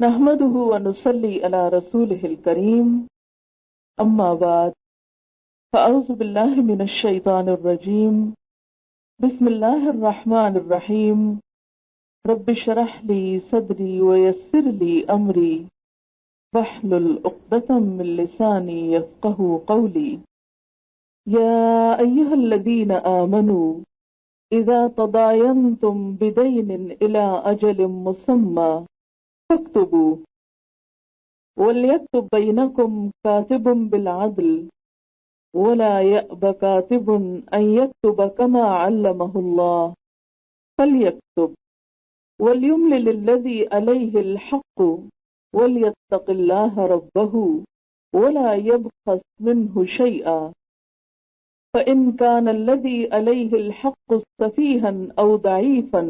نحمده ونصلي على رسوله الكريم أما بعد فأعوذ بالله من الشيطان الرجيم بسم الله الرحمن الرحيم رب اشرح لي صدري ويسر لي أمري واحلل عقدة من لساني يفقهوا قولي يا أيها الذين آمنوا إذا تداينتم بدين إلى أجل مسمى فاكتبوا وليكتب بينكم كاتب بالعدل ولا يأب كاتب أن يكتب كما علمه الله فليكتب وليملل الذي عليه الحق وليتق الله ربه ولا يبخس منه شيئا فإن كان الذي عليه الحق سفيها أو ضعيفا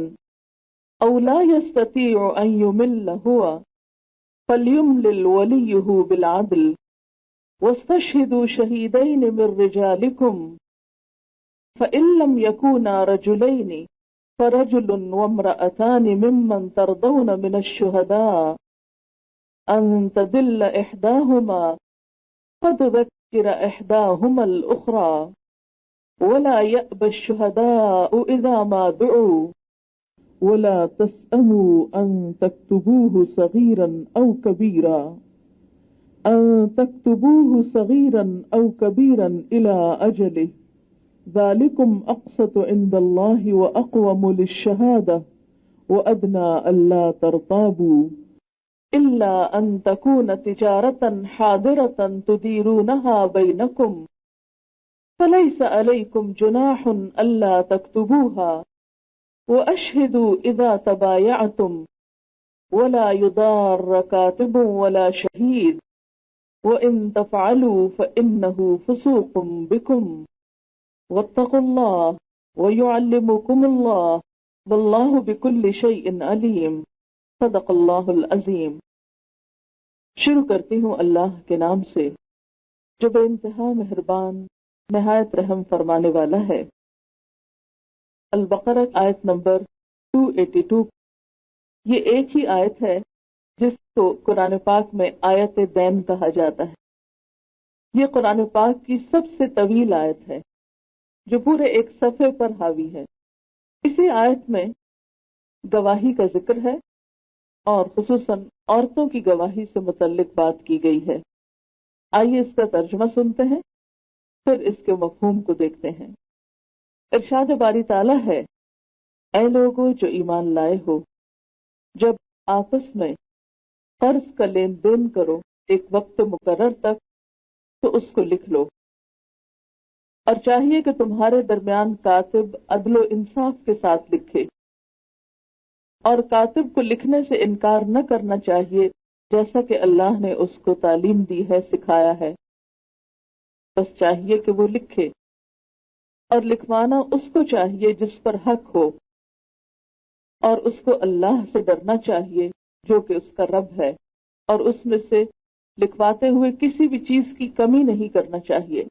أو لا يستطيع أن يمل هو فليملل وليه بالعدل واستشهدوا شهيدين من رجالكم فإن لم يكونا رجلين فرجل وامرأتان ممن ترضون من الشهداء أن تدل إحداهما فتذكر إحداهما الأخرى ولا يأبى الشهداء إذا ما دعوا ولا تسأموا أن تكتبوه صغيرا أو كبيرا إلى أجله ذلكم أقسط عند الله وأقوم للشهادة وأدنى ألا ترتابوا إلا أن تكون تجارة حاضرة تديرونها بينكم فليس عليكم جناح ألا تكتبوها وأشهدوا إذا تبايعتم ولا يضار كاتب ولا شهيد وإن تفعلوا فإنه فسوق بكم واتقوا الله ويعلمكم الله والله بكل شيء عليم صدق اللہ العظیم۔ شروع کرتی ہوں اللہ کے نام سے جو بے انتہا مہربان نہایت رحم فرمانے والا ہے۔ البقرہ آیت نمبر 282، یہ ایک ہی آیت ہے جس کو قرآن پاک میں آیت دین کہا جاتا ہے۔ یہ قرآن پاک کی سب سے طویل آیت ہے جو پورے ایک صفحے پر حاوی ہے۔ اسی آیت میں گواہی کا ذکر ہے اور خصوصاً عورتوں کی گواہی سے متعلق بات کی گئی ہے۔ آئیے اس کا ترجمہ سنتے ہیں، پھر اس کے مفہوم کو دیکھتے ہیں۔ ارشاد باری تعالیٰ ہے، اے لوگو جو ایمان لائے ہو، جب آپس میں قرض کا لین دین کرو ایک وقت مقرر تک تو اس کو لکھ لو، اور چاہیے کہ تمہارے درمیان کاتب عدل و انصاف کے ساتھ لکھے، اور کاتب کو لکھنے سے انکار نہ کرنا چاہیے جیسا کہ اللہ نے اس کو تعلیم دی ہے، سکھایا ہے۔ بس چاہیے کہ وہ لکھے، اور لکھوانا اس کو چاہیے جس پر حق ہو، اور اس کو اللہ سے ڈرنا چاہیے جو کہ اس کا رب ہے، اور اس میں سے لکھواتے ہوئے کسی بھی چیز کی کمی نہیں کرنا چاہیے۔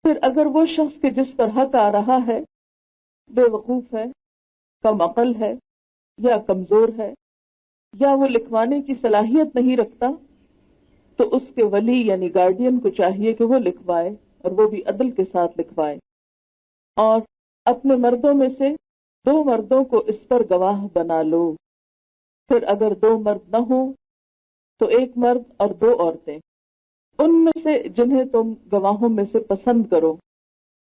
پھر اگر وہ شخص کے جس پر حق آ رہا ہے بے وقوف ہے، کم عقل ہے یا کمزور ہے، یا وہ لکھوانے کی صلاحیت نہیں رکھتا، تو اس کے ولی یعنی گارڈین کو چاہیے کہ وہ لکھوائے، اور وہ بھی عدل کے ساتھ لکھوائے، اور اپنے مردوں میں سے 2 مردوں کو اس پر گواہ بنا لو۔ پھر اگر 2 مرد نہ ہوں تو 1 مرد اور 2 عورتیں، ان میں سے جنہیں تم گواہوں میں سے پسند کرو۔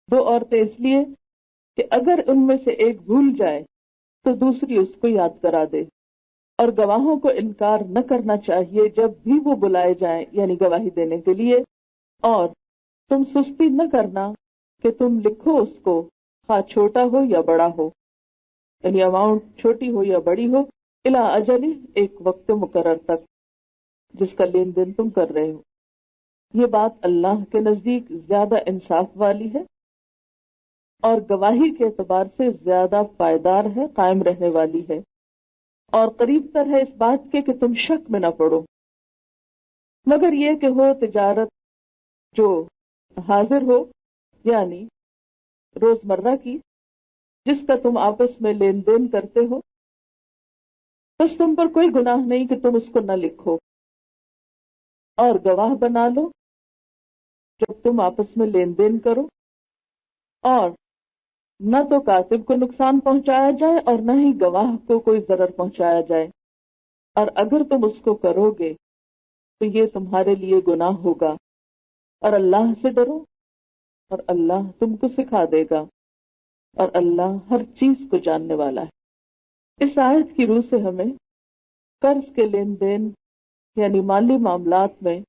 2 عورتیں اس لیے کہ اگر ان میں سے ایک بھول جائے تو دوسری اس کو یاد کرا دے، اور گواہوں کو انکار نہ کرنا چاہیے جب بھی وہ بلائے جائیں یعنی گواہی دینے کے لیے، اور تم سستی نہ کرنا کہ تم لکھو اس کو، خواہ چھوٹا ہو یا بڑا ہو، یعنی اماؤنٹ چھوٹی ہو یا بڑی ہو، الی اجل، ایک وقت مقرر تک جس کا لین دین تم کر رہے ہو۔ یہ بات اللہ کے نزدیک زیادہ انصاف والی ہے اور گواہی کے اعتبار سے زیادہ پائیدار ہے، قائم رہنے والی ہے، اور قریب تر ہے اس بات کے کہ تم شک میں نہ پڑو، مگر یہ کہ ہو تجارت جو حاضر ہو، یعنی روزمرہ کی، جس کا تم آپس میں لین دین کرتے ہو، بس تم پر کوئی گناہ نہیں کہ تم اس کو نہ لکھو، اور گواہ بنا لو جب تم آپس میں لین دین کرو، اور نہ تو کاتب کو نقصان پہنچایا جائے اور نہ ہی گواہ کو کوئی ضرر پہنچایا جائے، اور اگر تم اس کو کرو گے تو یہ تمہارے لیے گناہ ہوگا، اور اللہ سے ڈرو اور اللہ تم کو سکھا دے گا، اور اللہ ہر چیز کو جاننے والا ہے۔ اس آیت کی روح سے ہمیں قرض کے لین دین یعنی مالی معاملات میں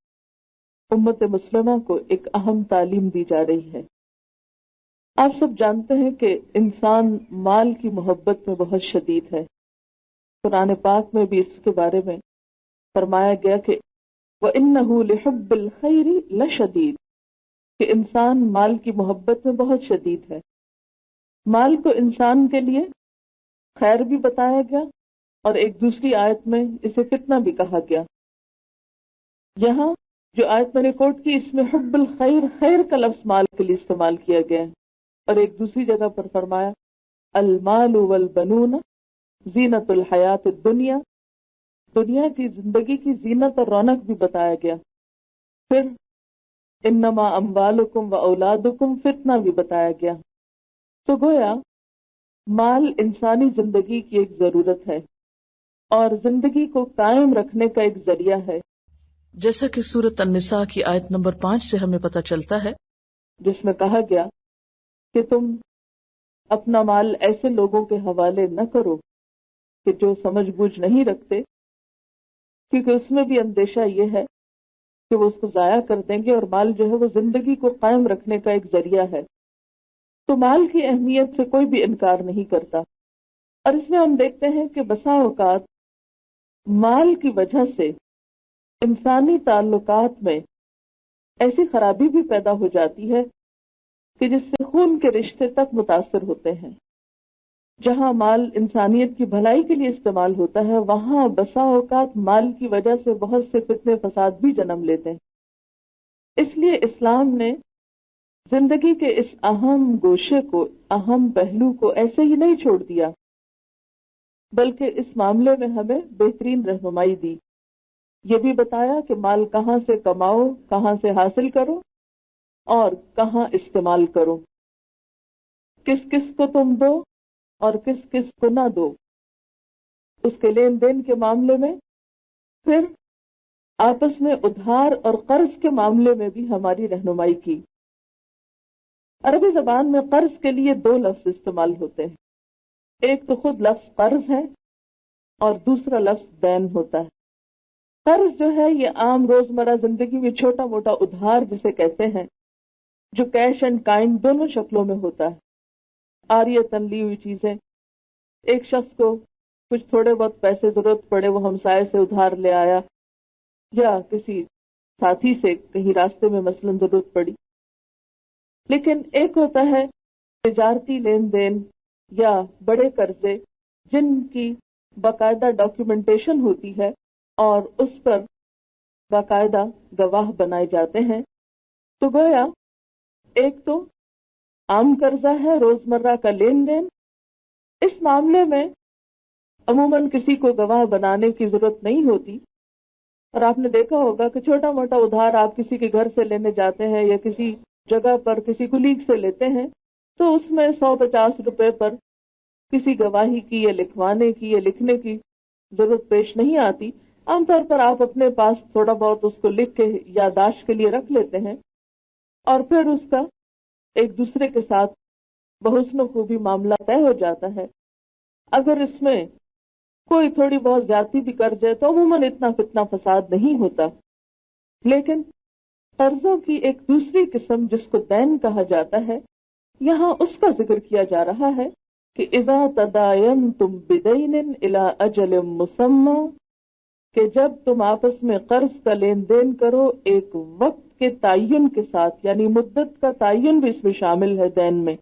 امت مسلمہ کو ایک اہم تعلیم دی جا رہی ہے۔ آپ سب جانتے ہیں کہ انسان مال کی محبت میں بہت شدید ہے۔ قرآن پاک میں بھی اس کے بارے میں فرمایا گیا کہ وَإِنَّهُ لِحُبِّ الْخَيْرِ لَشَدِيدٌ، کہ انسان مال کی محبت میں بہت شدید ہے۔ مال کو انسان کے لیے خیر بھی بتایا گیا، اور ایک دوسری آیت میں اسے فتنہ بھی کہا گیا۔ یہاں جو آیت میں نے کوٹ کی، اس میں حب الخیر، خیر کا لفظ مال کے لیے استعمال کیا گیا ہے، اور ایک دوسری جگہ پر فرمایا المال والبنون زینت الحیات الدنیا، دنیا کی زندگی کی زینت اور رونق بھی بتایا گیا۔ پھر انما اموالکم و اولادکم فتنہ بھی بتایا گیا۔ تو گویا مال انسانی زندگی کی ایک ضرورت ہے اور زندگی کو قائم رکھنے کا ایک ذریعہ ہے، جیسا کہ سورۃ النساء کی آیت نمبر 5 سے ہمیں پتہ چلتا ہے، جس میں کہا گیا کہ تم اپنا مال ایسے لوگوں کے حوالے نہ کرو کہ جو سمجھ بوجھ نہیں رکھتے، کیونکہ اس میں بھی اندیشہ یہ ہے کہ وہ اس کو ضائع کر دیں گے، اور مال جو ہے وہ زندگی کو قائم رکھنے کا ایک ذریعہ ہے۔ تو مال کی اہمیت سے کوئی بھی انکار نہیں کرتا، اور اس میں ہم دیکھتے ہیں کہ بسا اوقات مال کی وجہ سے انسانی تعلقات میں ایسی خرابی بھی پیدا ہو جاتی ہے کہ جس سے خون کے رشتے تک متاثر ہوتے ہیں۔ جہاں مال انسانیت کی بھلائی کے لیے استعمال ہوتا ہے، وہاں بسا اوقات مال کی وجہ سے بہت سے فتنے فساد بھی جنم لیتے ہیں۔ اس لیے اسلام نے زندگی کے اس اہم گوشے کو، اہم پہلو کو ایسے ہی نہیں چھوڑ دیا، بلکہ اس معاملے میں ہمیں بہترین رہنمائی دی۔ یہ بھی بتایا کہ مال کہاں سے کماؤ، کہاں سے حاصل کرو، اور کہاں استعمال کرو، کس کس کو تم دو اور کس کس کو نہ دو، اس کے لین دین کے معاملے میں۔ پھر آپس میں ادھار اور قرض کے معاملے میں بھی ہماری رہنمائی کی۔ عربی زبان میں قرض کے لیے 2 لفظ استعمال ہوتے ہیں، ایک تو خود لفظ قرض ہے اور دوسرا لفظ دین ہوتا ہے۔ قرض جو ہے یہ عام روزمرہ زندگی میں چھوٹا موٹا ادھار جسے کہتے ہیں، جو کیش اینڈ کائنڈ دونوں شکلوں میں ہوتا ہے، عاریتاً لی ہوئی چیزیں۔ ایک شخص کو کچھ تھوڑے بہت پیسے ضرورت پڑے، وہ ہمسائے سے ادھار لے آیا، یا کسی ساتھی سے کہیں راستے میں مثلاً ضرورت پڑی۔ لیکن ایک ہوتا ہے تجارتی لین دین یا بڑے قرضے جن کی باقاعدہ ڈاکیومنٹیشن ہوتی ہے اور اس پر باقاعدہ گواہ بنائے جاتے ہیں۔ تو گویا ایک تو عام قرضہ ہے، روزمرہ کا لین دین، اس معاملے میں عموماً کسی کو گواہ بنانے کی ضرورت نہیں ہوتی، اور آپ نے دیکھا ہوگا کہ چھوٹا موٹا ادھار آپ کسی کے گھر سے لینے جاتے ہیں یا کسی جگہ پر کسی کلیگ سے لیتے ہیں، تو اس میں 150 روپے پر کسی گواہی کی یا لکھوانے کی یا لکھنے کی ضرورت پیش نہیں آتی۔ عام طور پر آپ اپنے پاس تھوڑا بہت اس کو لکھ کے یادداشت کے لیے رکھ لیتے ہیں، اور پھر اس کا ایک دوسرے کے ساتھ بحسن و خوبی معاملہ طے ہو جاتا ہے۔ اگر اس میں کوئی تھوڑی بہت زیادتی بھی کر جائے تو عموماً اتنا فتنہ فساد نہیں ہوتا۔ لیکن قرضوں کی ایک دوسری قسم جس کو دین کہا جاتا ہے، یہاں اس کا ذکر کیا جا رہا ہے کہ اذا تداینتم بدین الی اجل مسمی، کہ جب تم آپس میں قرض کا لین دین کرو ایک وقت کے تعین کے ساتھ، یعنی مدت کا تعین بھی اس میں شامل ہے دین میں۔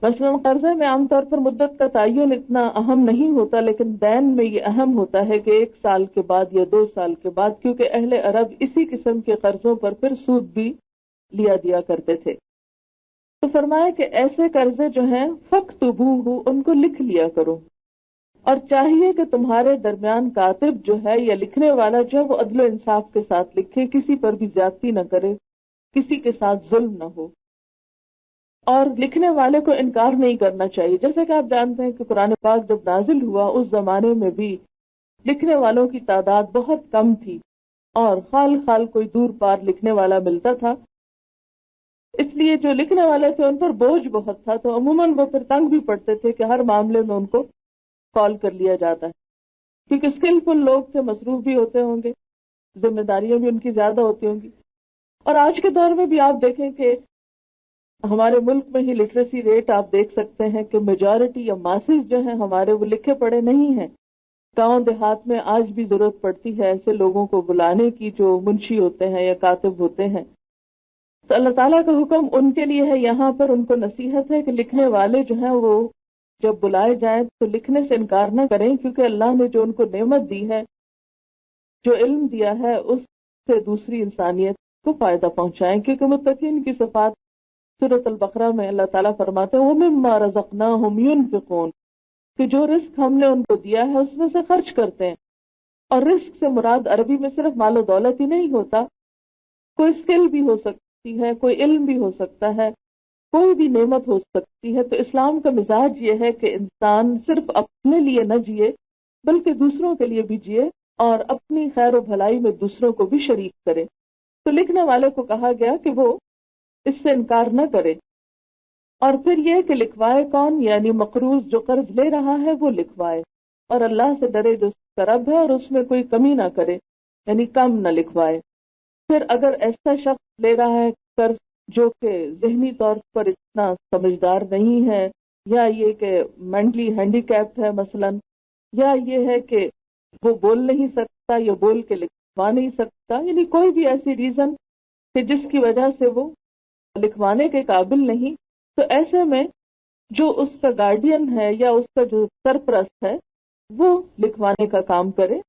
مثلاً قرضے میں عام طور پر مدت کا تعین اتنا اہم نہیں ہوتا، لیکن دین میں یہ اہم ہوتا ہے کہ 1 سال کے بعد یا 2 سال کے بعد، کیونکہ اہل عرب اسی قسم کے قرضوں پر پھر سود بھی دیا کرتے تھے۔ تو فرمایا کہ ایسے قرضے جو ہیں فَاكْتُبُوهُ، ان کو لکھ لیا کرو، اور چاہیے کہ تمہارے درمیان کاتب جو ہے یا لکھنے والا جو ہے وہ عدل و انصاف کے ساتھ لکھے، کسی پر بھی زیادتی نہ کرے، کسی کے ساتھ ظلم نہ ہو، اور لکھنے والے کو انکار نہیں کرنا چاہیے۔ جیسے کہ آپ جانتے ہیں کہ قرآن پاک جب نازل ہوا اس زمانے میں بھی لکھنے والوں کی تعداد بہت کم تھی، اور خال خال کوئی دور پار لکھنے والا ملتا تھا، اس لیے جو لکھنے والے تھے ان پر بوجھ بہت تھا، تو عموماً وہ پھر تنگ بھی پڑتے تھے کہ ہر معاملے میں ان کو کال کر لیا جاتا ہے، کیونکہ اسکلفل لوگ تھے، مصروف بھی ہوتے ہوں گے، ذمہ داریاں بھی ان کی زیادہ ہوتی ہوں گی۔ اور آج کے دور میں بھی آپ دیکھیں کہ ہمارے ملک میں ہی لٹریسی ریٹ آپ دیکھ سکتے ہیں کہ میجورٹی یا ماسز جو ہیں ہمارے وہ لکھے پڑھے نہیں ہیں۔ گاؤں دیہات میں آج بھی ضرورت پڑتی ہے ایسے لوگوں کو بلانے کی جو منشی ہوتے ہیں یا کاتب ہوتے ہیں۔ تو اللہ تعالیٰ کا حکم ان کے لیے ہے، یہاں پر ان کو نصیحت ہے کہ لکھنے والے جو ہیں وہ جب بلائے جائیں تو لکھنے سے انکار نہ کریں، کیونکہ اللہ نے جو ان کو نعمت دی ہے، جو علم دیا ہے، اس سے دوسری انسانیت کو فائدہ پہنچائیں، کیونکہ متقین کی صفات سورۃ البقرہ میں اللہ تعالیٰ فرماتے ہیں وَمِمَّا رَزَقْنَاهُمْ يُنْفِقُونَ، کہ جو رزق ہم نے ان کو دیا ہے اس میں سے خرچ کرتے ہیں۔ اور رزق سے مراد عربی میں صرف مال و دولت ہی نہیں ہوتا، کوئی اسکل بھی ہو سکتی ہے، کوئی علم بھی ہو سکتا ہے، کوئی بھی نعمت ہو سکتی ہے۔ تو اسلام کا مزاج یہ ہے کہ انسان صرف اپنے لیے نہ جیے بلکہ دوسروں کے لیے بھی جیے، اور اپنی خیر و بھلائی میں دوسروں کو بھی شریک کرے۔ تو لکھنے والے کو کہا گیا کہ وہ اس سے انکار نہ کرے، اور پھر یہ کہ لکھوائے کون، یعنی مقروض جو قرض لے رہا ہے وہ لکھوائے، اور اللہ سے ڈرے جو اس کا رب ہے، اور اس میں کوئی کمی نہ کرے، یعنی کم نہ لکھوائے۔ پھر اگر ایسا شخص لے رہا ہے قرض جو کہ ذہنی طور پر اتنا سمجھدار نہیں ہے، یا یہ کہ مینٹلی ہینڈی کیپڈ ہے مثلا، یا یہ ہے کہ وہ بول نہیں سکتا یا بول کے لکھوا نہیں سکتا، یعنی کوئی بھی ایسی ریزن کہ جس کی وجہ سے وہ لکھوانے کے قابل نہیں، تو ایسے میں جو اس کا گارڈین ہے یا اس کا جو سرپرست ہے وہ لکھوانے کا کام کرے۔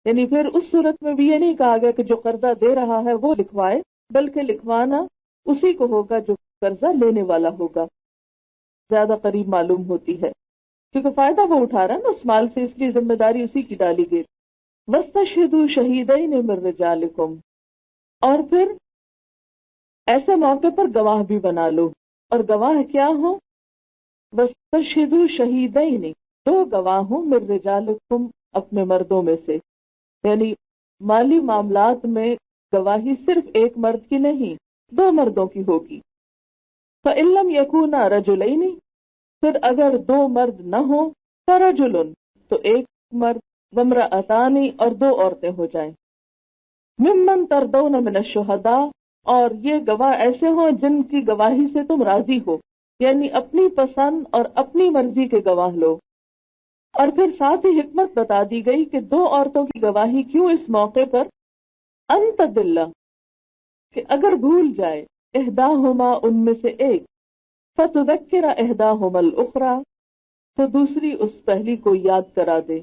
یعنی پھر اس صورت میں بھی یہ نہیں کہا گیا کہ جو قرضہ دے رہا ہے وہ لکھوائے، بلکہ لکھوانا اسی کو ہوگا جو قرضہ لینے والا ہوگا، زیادہ قریب معلوم ہوتی ہے، کیونکہ فائدہ وہ اٹھا رہا ہے نا اس مال سے، اس لیے ذمہ داری اسی کی ڈالی گئی۔ وَاسْتَشْهِدُوا شَهِيدَيْنِ مِن رِّجَالِكُمْ، اور پھر ایسے موقع پر گواہ بھی بنا لو، اور گواہ کیا ہو؟ وَاسْتَشْهِدُوا شَهِيدَيْنِ، دو گواہ ہوں، مِن رِّجَالِكُمْ، اپنے مردوں میں سے، یعنی مالی معاملات میں گواہی صرف ایک مرد کی نہیں، دو مردوں کی ہوگی۔ فَإِن لَّمْ يَكُونَا رَجُلَيْنِ، پھر اگر دو مرد نہ ہوں، فَرَجُلٌ، تو ایک مرد، وَامْرَأَتَانِ، اور دو عورتیں ہو جائیں، مِمَّن تَرْضَوْنَ مِنَ الشُّهَدَاءِ، اور یہ گواہ ایسے ہوں جن کی گواہی سے تم راضی ہو، یعنی اپنی پسند اور اپنی مرضی کے گواہ لو۔ اور پھر ساتھ ہی حکمت بتا دی گئی کہ دو عورتوں کی گواہی کیوں اس موقع پر، ان تدل، کہ اگر بھول جائے، احداہما، ان میں سے ایک، فتذکر احداہما الاخری، تو دوسری اس پہلی کو یاد کرا دے،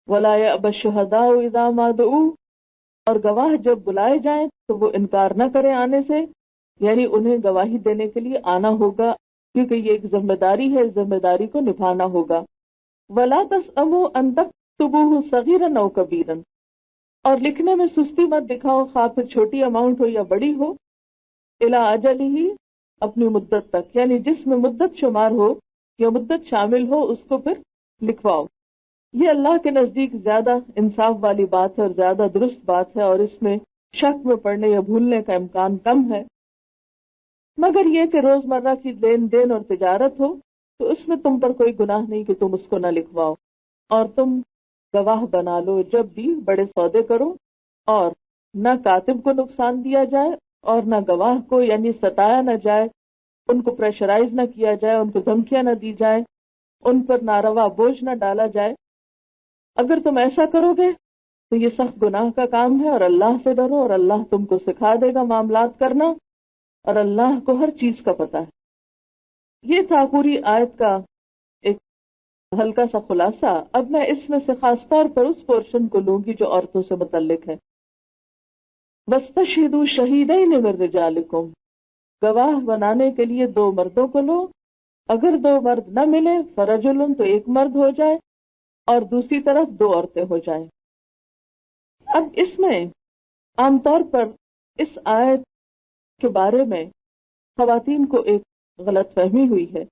ولا یأبی الشہداء اذا ما دعوا، اور گواہ جب بلائے جائیں تو وہ انکار نہ کرے آنے سے، یعنی انہیں گواہی دینے کے لیے آنا ہوگا، کیونکہ یہ ایک ذمہ داری ہے، اس ذمہ داری کو نبھانا ہوگا۔ ولا تسأموا ان تکتبوه صغیرا او کبیرا، اور لکھنے میں سستی مت دکھاؤ، خواہ پھر چھوٹی اماؤنٹ ہو یا بڑی ہو، الی اجلہ، اپنی مدت تک، یعنی جس میں مدت شمار ہو یا مدت شامل ہو اس کو پھر لکھواؤ۔ یہ اللہ کے نزدیک زیادہ انصاف والی بات ہے اور زیادہ درست بات ہے، اور اس میں شک میں پڑنے یا بھولنے کا امکان کم ہے۔ مگر یہ کہ روزمرہ کی لین دین اور تجارت ہو تو اس میں تم پر کوئی گناہ نہیں کہ تم اس کو نہ لکھواؤ، اور تم گواہ بنا لو جب بھی بڑے سودے کرو، اور نہ کاتب کو نقصان دیا جائے اور نہ گواہ کو، یعنی ستایا نہ جائے، ان کو پریشرائز نہ کیا جائے، ان کو دھمکیاں نہ دی جائیں، ان پر ناروا بوجھ نہ ڈالا جائے۔ اگر تم ایسا کرو گے تو یہ سخت گناہ کا کام ہے، اور اللہ سے ڈرو، اور اللہ تم کو سکھا دے گا معاملات کرنا، اور اللہ کو ہر چیز کا پتہ ہے۔ یہ تھا پوری آیت کا ایک ہلکا سا خلاصہ۔ اب میں اس میں سے خاص طور پر اس پورشن کو لوں گی جو عورتوں سے متعلق ہے۔ وَاسْتَشْهِدُوا شَهِيدَيْنِ مِن رِّجَالِكُمْ، گواہ بنانے کے لیے دو مردوں کو لو، اگر دو مرد نہ ملے، فَرَجُلٌ، تو ایک مرد ہو جائے، اور دوسری طرف 2 عورتیں ہو جائیں۔ اب اس میں عام طور پر اس آیت کے بارے میں خواتین کو ایک غلط فہمی ہوئی ہے،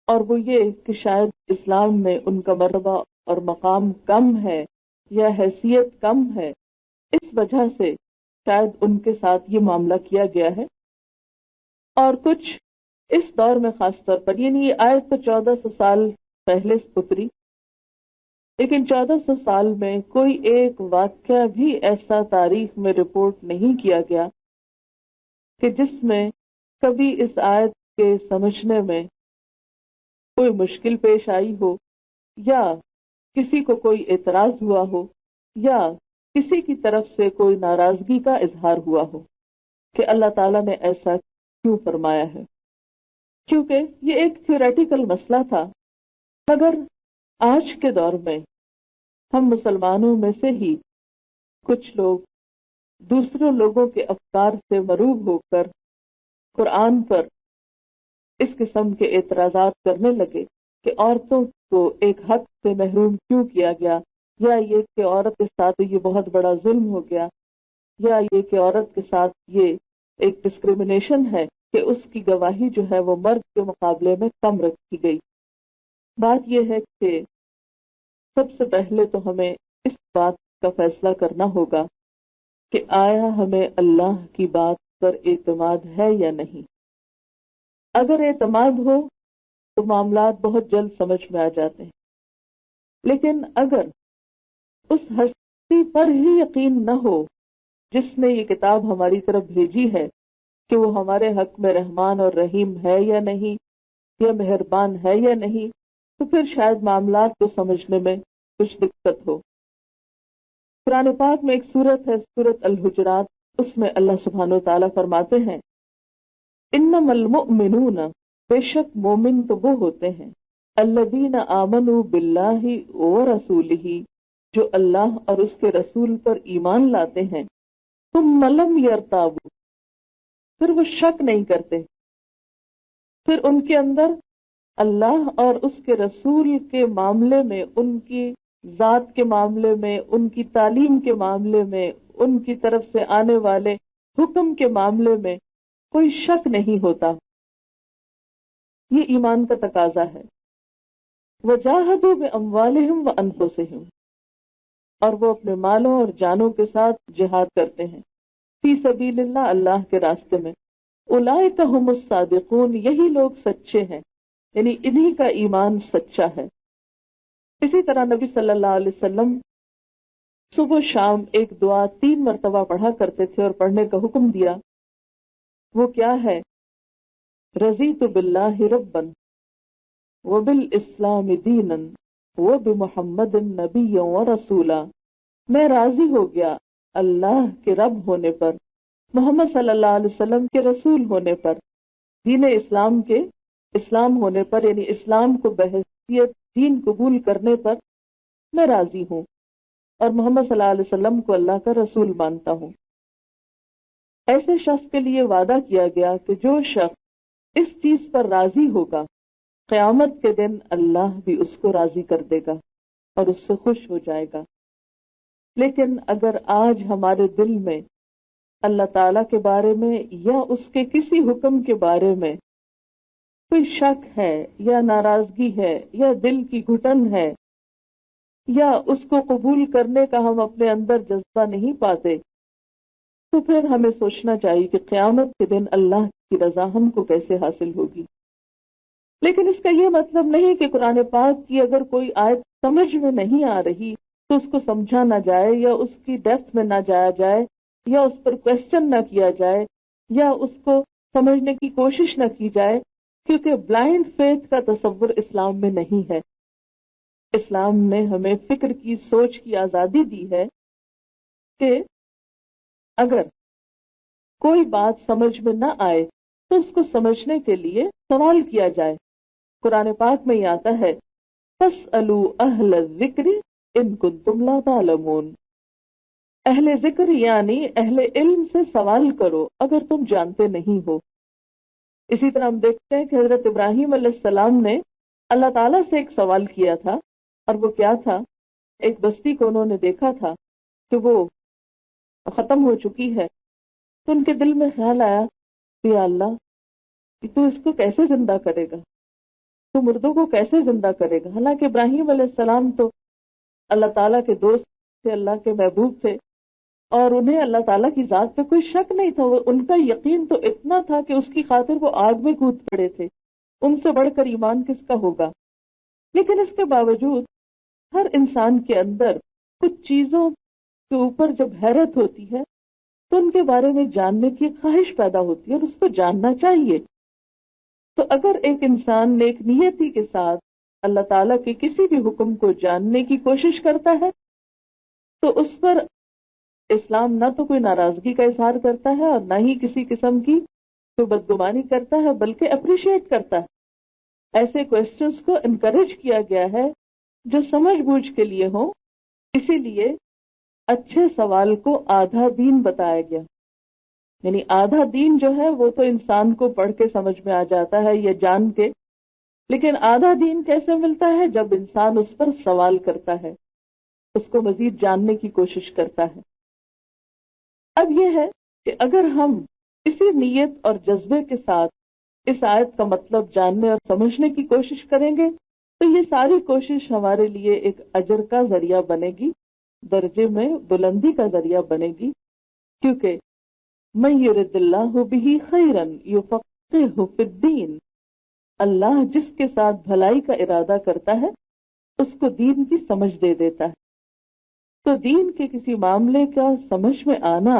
اور وہ یہ کہ شاید اسلام میں ان کا مرتبہ اور مقام کم ہے یا حیثیت کم ہے، اس وجہ سے شاید ان کے ساتھ یہ معاملہ کیا گیا ہے۔ اور کچھ اس دور میں خاص طور پر، یعنی یہ آیت تو 1400 سال پہلے اتری، لیکن 1400 سال میں کوئی ایک واقعہ بھی ایسا تاریخ میں رپورٹ نہیں کیا گیا کہ جس میں کبھی اس آیت کے سمجھنے میں کوئی مشکل پیش آئی ہو، یا کسی کو کوئی اعتراض ہوا ہو، یا کسی کی طرف سے کوئی ناراضگی کا اظہار ہوا ہو کہ اللہ تعالیٰ نے ایسا کیوں فرمایا ہے، کیونکہ یہ ایک تھیوریٹیکل مسئلہ تھا۔ مگر آج کے دور میں ہم مسلمانوں میں سے ہی کچھ لوگ دوسرے لوگوں کے افکار سے مروب ہو کر قرآن پر اس قسم کے اعتراضات کرنے لگے کہ عورتوں کو ایک حق سے محروم کیوں کیا گیا، یا یہ کہ عورت کے ساتھ یہ بہت بڑا ظلم ہو گیا، یا یہ کہ عورت کے ساتھ یہ ایک ڈسکریمنیشن ہے کہ اس کی گواہی جو ہے وہ مرد کے مقابلے میں کم رکھی گئی۔ بات یہ ہے کہ سب سے پہلے تو ہمیں اس بات کا فیصلہ کرنا ہوگا کہ آیا ہمیں اللہ کی بات پر اعتماد ہے یا نہیں۔ اگر اعتماد ہو تو معاملات بہت جلد سمجھ میں آ جاتے ہیں، لیکن اگر اس ہستی پر ہی یقین نہ ہو جس نے یہ کتاب ہماری طرف بھیجی ہے کہ وہ ہمارے حق میں رحمان اور رحیم ہے یا نہیں، یا مہربان ہے یا نہیں، تو پھر شاید معاملات کو سمجھنے میں کچھ دقت ہو۔ قرآن پاک میں ایک سورت ہے، سورت الحجرات، اس میں اللہ سبحانہ و تعالیٰ فرماتے ہیں، انما المؤمنون، بے شک مومن تو وہ ہوتے ہیں، الذین آمنوا باللہ ورسولہ، جو اللہ اور اس کے رسول پر ایمان لاتے ہیں، ثم لم یرتابوا، پھر وہ شک نہیں کرتے، پھر ان کے اندر اللہ اور اس کے رسول کے معاملے میں، ان کی ذات کے معاملے میں، ان کی تعلیم کے معاملے میں، ان کی طرف سے آنے والے حکم کے معاملے میں کوئی شک نہیں ہوتا۔ یہ ایمان کا تقاضا ہے۔ وجاہدوا باموالہم وانفسہم، اور وہ اپنے مالوں اور جانوں کے ساتھ جہاد کرتے ہیں، فی سبیل اللہ، اللہ کے راستے میں۔ اولئک ھم الصادقون، یہی لوگ سچے ہیں، یعنی انہی کا ایمان سچا ہے۔ اسی طرح نبی صلی اللہ علیہ وسلم صبح و شام ایک دعا 3 مرتبہ پڑھا کرتے تھے اور پڑھنے کا حکم دیا۔ وہ کیا ہے؟ رضیت باللہ ربا وبالاسلام دینا وبمحمد نبیا ورسولا، میں راضی ہو گیا اللہ کے رب ہونے پر، محمد صلی اللہ علیہ وسلم کے رسول ہونے پر، دین اسلام کے اسلام ہونے پر، یعنی اسلام کو بحیثیت دین قبول کرنے پر میں راضی ہوں، اور محمد صلی اللہ علیہ وسلم کو اللہ کا رسول مانتا ہوں۔ ایسے شخص کے لیے وعدہ کیا گیا کہ جو شخص اس چیز پر راضی ہوگا، قیامت کے دن اللہ بھی اس کو راضی کر دے گا اور اس سے خوش ہو جائے گا۔ لیکن اگر آج ہمارے دل میں اللہ تعالیٰ کے بارے میں یا اس کے کسی حکم کے بارے میں کوئی شک ہے یا ناراضگی ہے یا دل کی گھٹن ہے، یا اس کو قبول کرنے کا ہم اپنے اندر جذبہ نہیں پاتے، تو پھر ہمیں سوچنا چاہیے کہ قیامت کے دن اللہ کی رضا ہم کو کیسے حاصل ہوگی۔ لیکن اس کا یہ مطلب نہیں کہ قرآن پاک کی اگر کوئی آیت سمجھ میں نہیں آ رہی تو اس کو سمجھا نہ جائے، یا اس کی ڈیپتھ میں نہ جایا جائے، یا اس پر کوشچن نہ کیا جائے، یا اس کو سمجھنے کی کوشش نہ کی جائے، کیونکہ بلائنڈ فیتھ کا تصور اسلام میں نہیں ہے۔ اسلام نے ہمیں فکر کی، سوچ کی آزادی دی ہے کہ اگر کوئی بات سمجھ میں نہ آئے تو اس کو سمجھنے کے لیے سوال کیا جائے۔ قرآن پاک میں یہ آتا ہے، فَاسْأَلُوا أَهْلَ الذِّكْرِ إِن كُنتُمْ لَا تَعْلَمُونَ، اہل ذکر یعنی اہل علم سے سوال کرو اگر تم جانتے نہیں ہو۔ اسی طرح ہم دیکھتے ہیں کہ حضرت ابراہیم علیہ السلام نے اللہ تعالیٰ سے ایک سوال کیا تھا اور وہ کیا تھا؟ ایک بستی کو انہوں نے دیکھا تھا کہ وہ ختم ہو چکی ہے، تو ان کے دل میں خیال آیا کہ یا اللہ، تو اس کو کیسے زندہ کرے گا، تو مردوں کو کیسے زندہ کرے گا؟ حالانکہ ابراہیم علیہ السلام تو اللہ تعالیٰ کے دوست تھے، اللہ کے محبوب تھے، اور انہیں اللہ تعالیٰ کی ذات پہ کوئی شک نہیں تھا، ان کا یقین تو اتنا تھا کہ اس کی خاطر وہ آگ میں کود پڑے تھے، ان سے بڑھ کر ایمان کس کا ہوگا؟ لیکن اس کے باوجود ہر انسان کے اندر کچھ چیزوں کے اوپر جب حیرت ہوتی ہے تو ان کے بارے میں جاننے کی خواہش پیدا ہوتی ہے اور اس کو جاننا چاہیے۔ تو اگر ایک انسان نیک نیتی کے ساتھ اللہ تعالیٰ کے کسی بھی حکم کو جاننے کی کوشش کرتا ہے تو اس پر اسلام نہ تو کوئی ناراضگی کا اظہار کرتا ہے اور نہ ہی کسی قسم کی کوئی بدگمانی کرتا ہے، بلکہ اپریشیٹ کرتا ہے۔ ایسے کوشچنس کو انکریج کیا گیا ہے جو سمجھ بوجھ کے لیے ہوں، اسی لیے اچھے سوال کو آدھا دین بتایا گیا۔ یعنی آدھا دین جو ہے وہ تو انسان کو پڑھ کے سمجھ میں آ جاتا ہے یا جان کے، لیکن آدھا دین کیسے ملتا ہے؟ جب انسان اس پر سوال کرتا ہے، اس کو مزید جاننے کی کوشش کرتا ہے۔ اب یہ ہے کہ اگر ہم اسی نیت اور جذبے کے ساتھ اس آیت کا مطلب جاننے اور سمجھنے کی کوشش کریں گے تو یہ ساری کوشش ہمارے لیے ایک اجر کا ذریعہ بنے گی، درجے میں بلندی کا ذریعہ بنے گی، کیونکہ من یرد اللہ بہ خیرا یفقہہ فی الدین، اللہ جس کے ساتھ بھلائی کا ارادہ کرتا ہے اس کو دین کی سمجھ دے دیتا ہے۔ تو دین کے کسی معاملے کا سمجھ میں آنا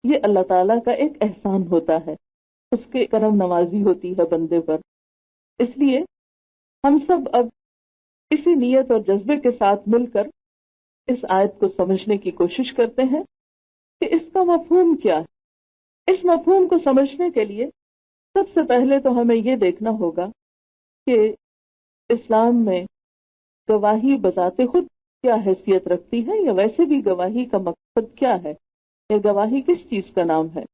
یہ اللہ تعالیٰ کا ایک احسان ہوتا ہے، اس کے کرم نوازی ہوتی ہے بندے پر۔ اس لیے ہم سب اب اسی نیت اور جذبے کے ساتھ مل کر اس آیت کو سمجھنے کی کوشش کرتے ہیں کہ اس کا مفہوم کیا ہے۔ اس مفہوم کو سمجھنے کے لیے سب سے پہلے تو ہمیں یہ دیکھنا ہوگا کہ اسلام میں گواہی بذات خود کیا حیثیت رکھتی ہے، یا ویسے بھی گواہی کا مقصد کیا ہے، یا گواہی کس چیز کا نام ہے۔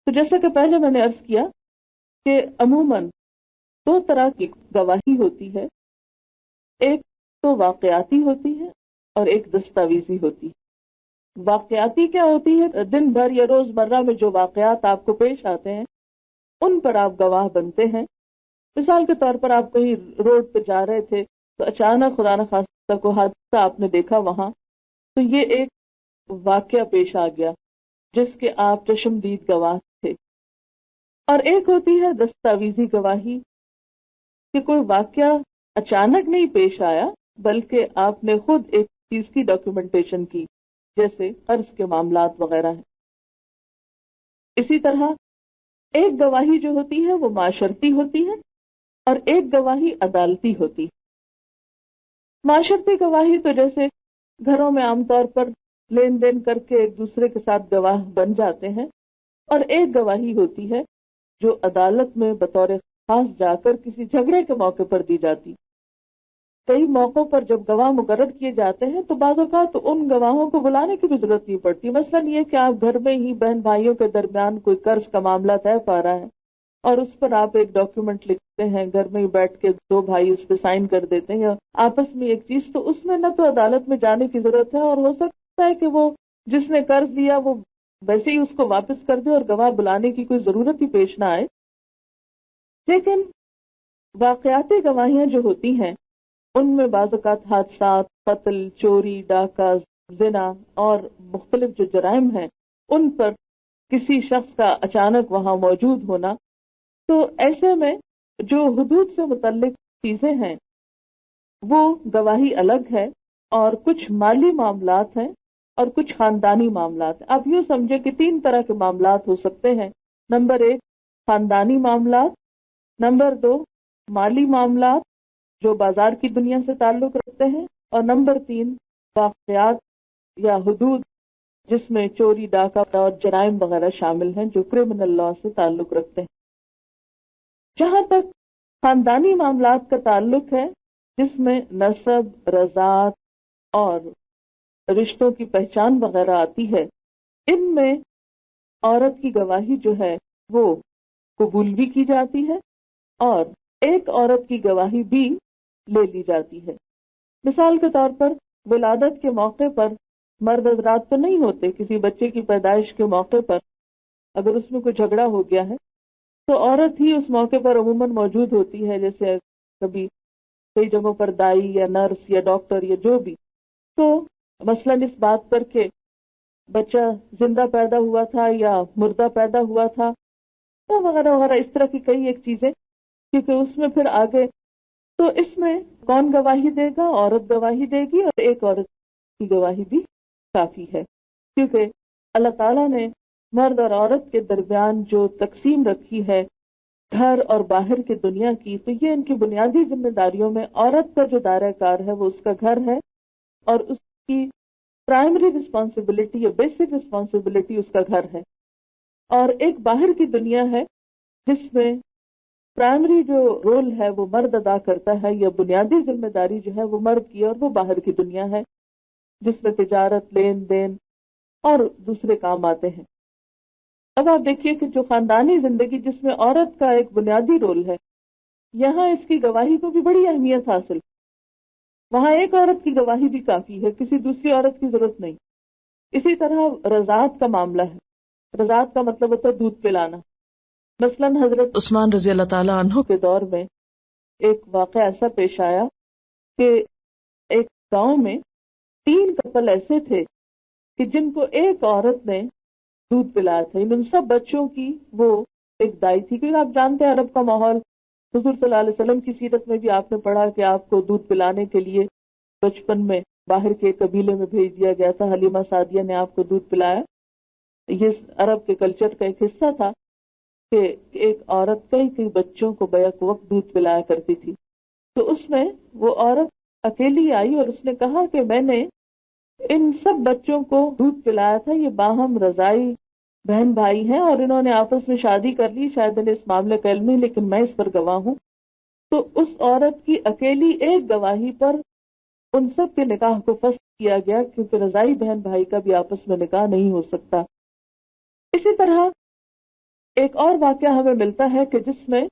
تو جیسا کہ پہلے میں نے عرض کیا کہ عموماً دو طرح کی گواہی ہوتی ہے، ایک تو واقعاتی ہوتی ہے اور ایک دستاویزی ہوتی ہے۔ واقعاتی کیا ہوتی ہے؟ دن بھر یا روز مرہ میں جو واقعات آپ کو پیش آتے ہیں ان پر آپ گواہ بنتے ہیں۔ مثال کے طور پر آپ کہیں روڈ پہ جا رہے تھے تو اچانک خدا نخواستہ کو حادثہ آپ نے دیکھا وہاں، تو یہ ایک واقعہ پیش آ گیا جس کے آپ چشمدید گواہ تھے۔ اور ایک ہوتی ہے دستاویزی گواہی کہ کوئی واقعہ اچانک نہیں پیش آیا بلکہ آپ نے خود ایک چیز کی ڈاکیومنٹیشن کی، جیسے قرض کے معاملات وغیرہ ہیں۔ اسی طرح ایک گواہی جو ہوتی ہے وہ معاشرتی ہوتی ہے اور ایک گواہی عدالتی ہوتی ہے۔ معاشرتی گواہی تو جیسے گھروں میں عام طور پر لین دین کر کے ایک دوسرے کے ساتھ گواہ بن جاتے ہیں، اور ایک گواہی ہوتی ہے جو عدالت میں بطور خاص جا کر کسی جھگڑے کے موقع پر دی جاتی۔ کئی موقعوں پر جب گواہ مقرر کیے جاتے ہیں تو بعض اوقات ان گواہوں کو بلانے کی بھی ضرورت نہیں پڑتی۔ مثلاً یہ کہ آپ گھر میں ہی بہن بھائیوں کے درمیان کوئی قرض کا معاملہ طے پا رہا ہے اور اس پر آپ ایک ڈاکیومنٹ لکھتے ہیں، گھر میں ہی بیٹھ کے دو بھائی اس پہ سائن کر دیتے ہیں یا آپس میں ایک چیز، تو اس میں نہ تو عدالت میں جانے کی ضرورت ہے، اور ہو سکتا ہے کہ وہ جس نے قرض لیا وہ ویسے ہی اس کو واپس کر دے اور گواہ بلانے کی کوئی ضرورت ہی پیش نہ آئے۔ لیکن واقعاتی گواہیاں جو ہوتی ہیں ان میں بعض اوقات حادثات، قتل، چوری، ڈاکہ، زنا اور مختلف جو جرائم ہیں ان پر کسی شخص کا اچانک وہاں موجود ہونا، تو ایسے میں جو حدود سے متعلق چیزیں ہیں وہ گواہی الگ ہے، اور کچھ مالی معاملات ہیں اور کچھ خاندانی معاملات ہیں۔ آپ یوں سمجھے کہ تین طرح کے معاملات ہو سکتے ہیں۔ نمبر ایک خاندانی معاملات، نمبر دو مالی معاملات جو بازار کی دنیا سے تعلق رکھتے ہیں، اور نمبر تین واقعات یا حدود جس میں چوری، ڈاکہ اور جرائم وغیرہ شامل ہیں جو کرمنل لا سے تعلق رکھتے ہیں۔ جہاں تک خاندانی معاملات کا تعلق ہے جس میں نسب، رضاعت اور رشتوں کی پہچان وغیرہ آتی ہے، ان میں عورت کی گواہی جو ہے وہ قبول بھی کی جاتی ہے اور ایک عورت کی گواہی بھی لے لی جاتی ہے۔ مثال کے طور پر ولادت کے موقع پر مرد حضرات تو نہیں ہوتے، کسی بچے کی پیدائش کے موقع پر اگر اس میں کوئی جھگڑا ہو گیا ہے تو عورت ہی اس موقع پر عموماً موجود ہوتی ہے، جیسے کبھی کئی جگہوں پر دائی یا نرس یا ڈاکٹر یا جو بھی. تو مثلاً اس بات پر کہ بچہ زندہ پیدا ہوا تھا یا مردہ پیدا ہوا تھا تو وغیرہ وغیرہ، اس طرح کی کئی ایک چیزیں، کیونکہ اس میں پھر آگے تو اس میں کون گواہی دے گا؟ عورت گواہی دے گی، اور ایک عورت کی گواہی بھی کافی ہے، کیونکہ اللہ تعالیٰ نے مرد اور عورت کے درمیان جو تقسیم رکھی ہے گھر اور باہر کی دنیا کی، تو یہ ان کی بنیادی ذمہ داریوں میں عورت کا جو دائرہ کار ہے وہ اس کا گھر ہے، اور اس کی پرائمری رسپانسبلٹی یا بیسک رسپانسبلٹی اس کا گھر ہے. اور ایک باہر کی دنیا ہے جس میں پرائمری جو رول ہے وہ مرد ادا کرتا ہے، یا بنیادی ذمہ داری جو ہے وہ مرد کی، اور وہ باہر کی دنیا ہے جس میں تجارت، لین دین اور دوسرے کام آتے ہیں. اب آپ دیکھیے کہ جو خاندانی زندگی جس میں عورت کا ایک بنیادی رول ہے، یہاں اس کی گواہی کو بھی بڑی اہمیت حاصل. وہاں ایک عورت کی گواہی بھی کافی ہے، کسی دوسری عورت کی ضرورت نہیں. اسی طرح رضاعت کا معاملہ ہے. رضاعت کا مطلب ہوتا ہے دودھ پلانا. مثلاً حضرت عثمان رضی اللہ تعالیٰ عنہ کے دور میں ایک واقعہ ایسا پیش آیا کہ ایک گاؤں میں 3 کپل ایسے تھے کہ جن کو ایک عورت نے دودھ پلایا تھا. ان سب بچوں کی وہ ایک دائی تھی، کیونکہ آپ جانتے ہیں عرب کا ماحول، حضور صلی اللہ علیہ وسلم کی سیرت میں بھی آپ نے پڑھا کہ آپ کو دودھ پلانے کے لیے بچپن میں باہر کے قبیلے میں بھیج دیا گیا تھا. حلیمہ سعدیہ نے آپ کو دودھ پلایا. یہ عرب کے کلچر کا ایک حصہ تھا کہ ایک عورت کئی بچوں کو بیک وقت دودھ پلایا کرتی تھی. تو اس میں وہ عورت اکیلی آئی اور اس نے کہا کہ میں نے ان سب بچوں کو دودھ پلایا تھا، یہ باہم رضائی بہن بھائی ہیں اور انہوں نے آپس میں شادی کر لی، شاید انہیں اس معاملے کا علم نہیں، لیکن میں اس پر گواہ ہوں. تو اس عورت کی اکیلی ایک گواہی پر ان سب کے نکاح کو فسخ کیا گیا، کیونکہ رضائی بہن بھائی کا بھی آپس میں نکاح نہیں ہو سکتا. اسی طرح ایک اور واقعہ ہمیں ملتا ہے کہ جس میں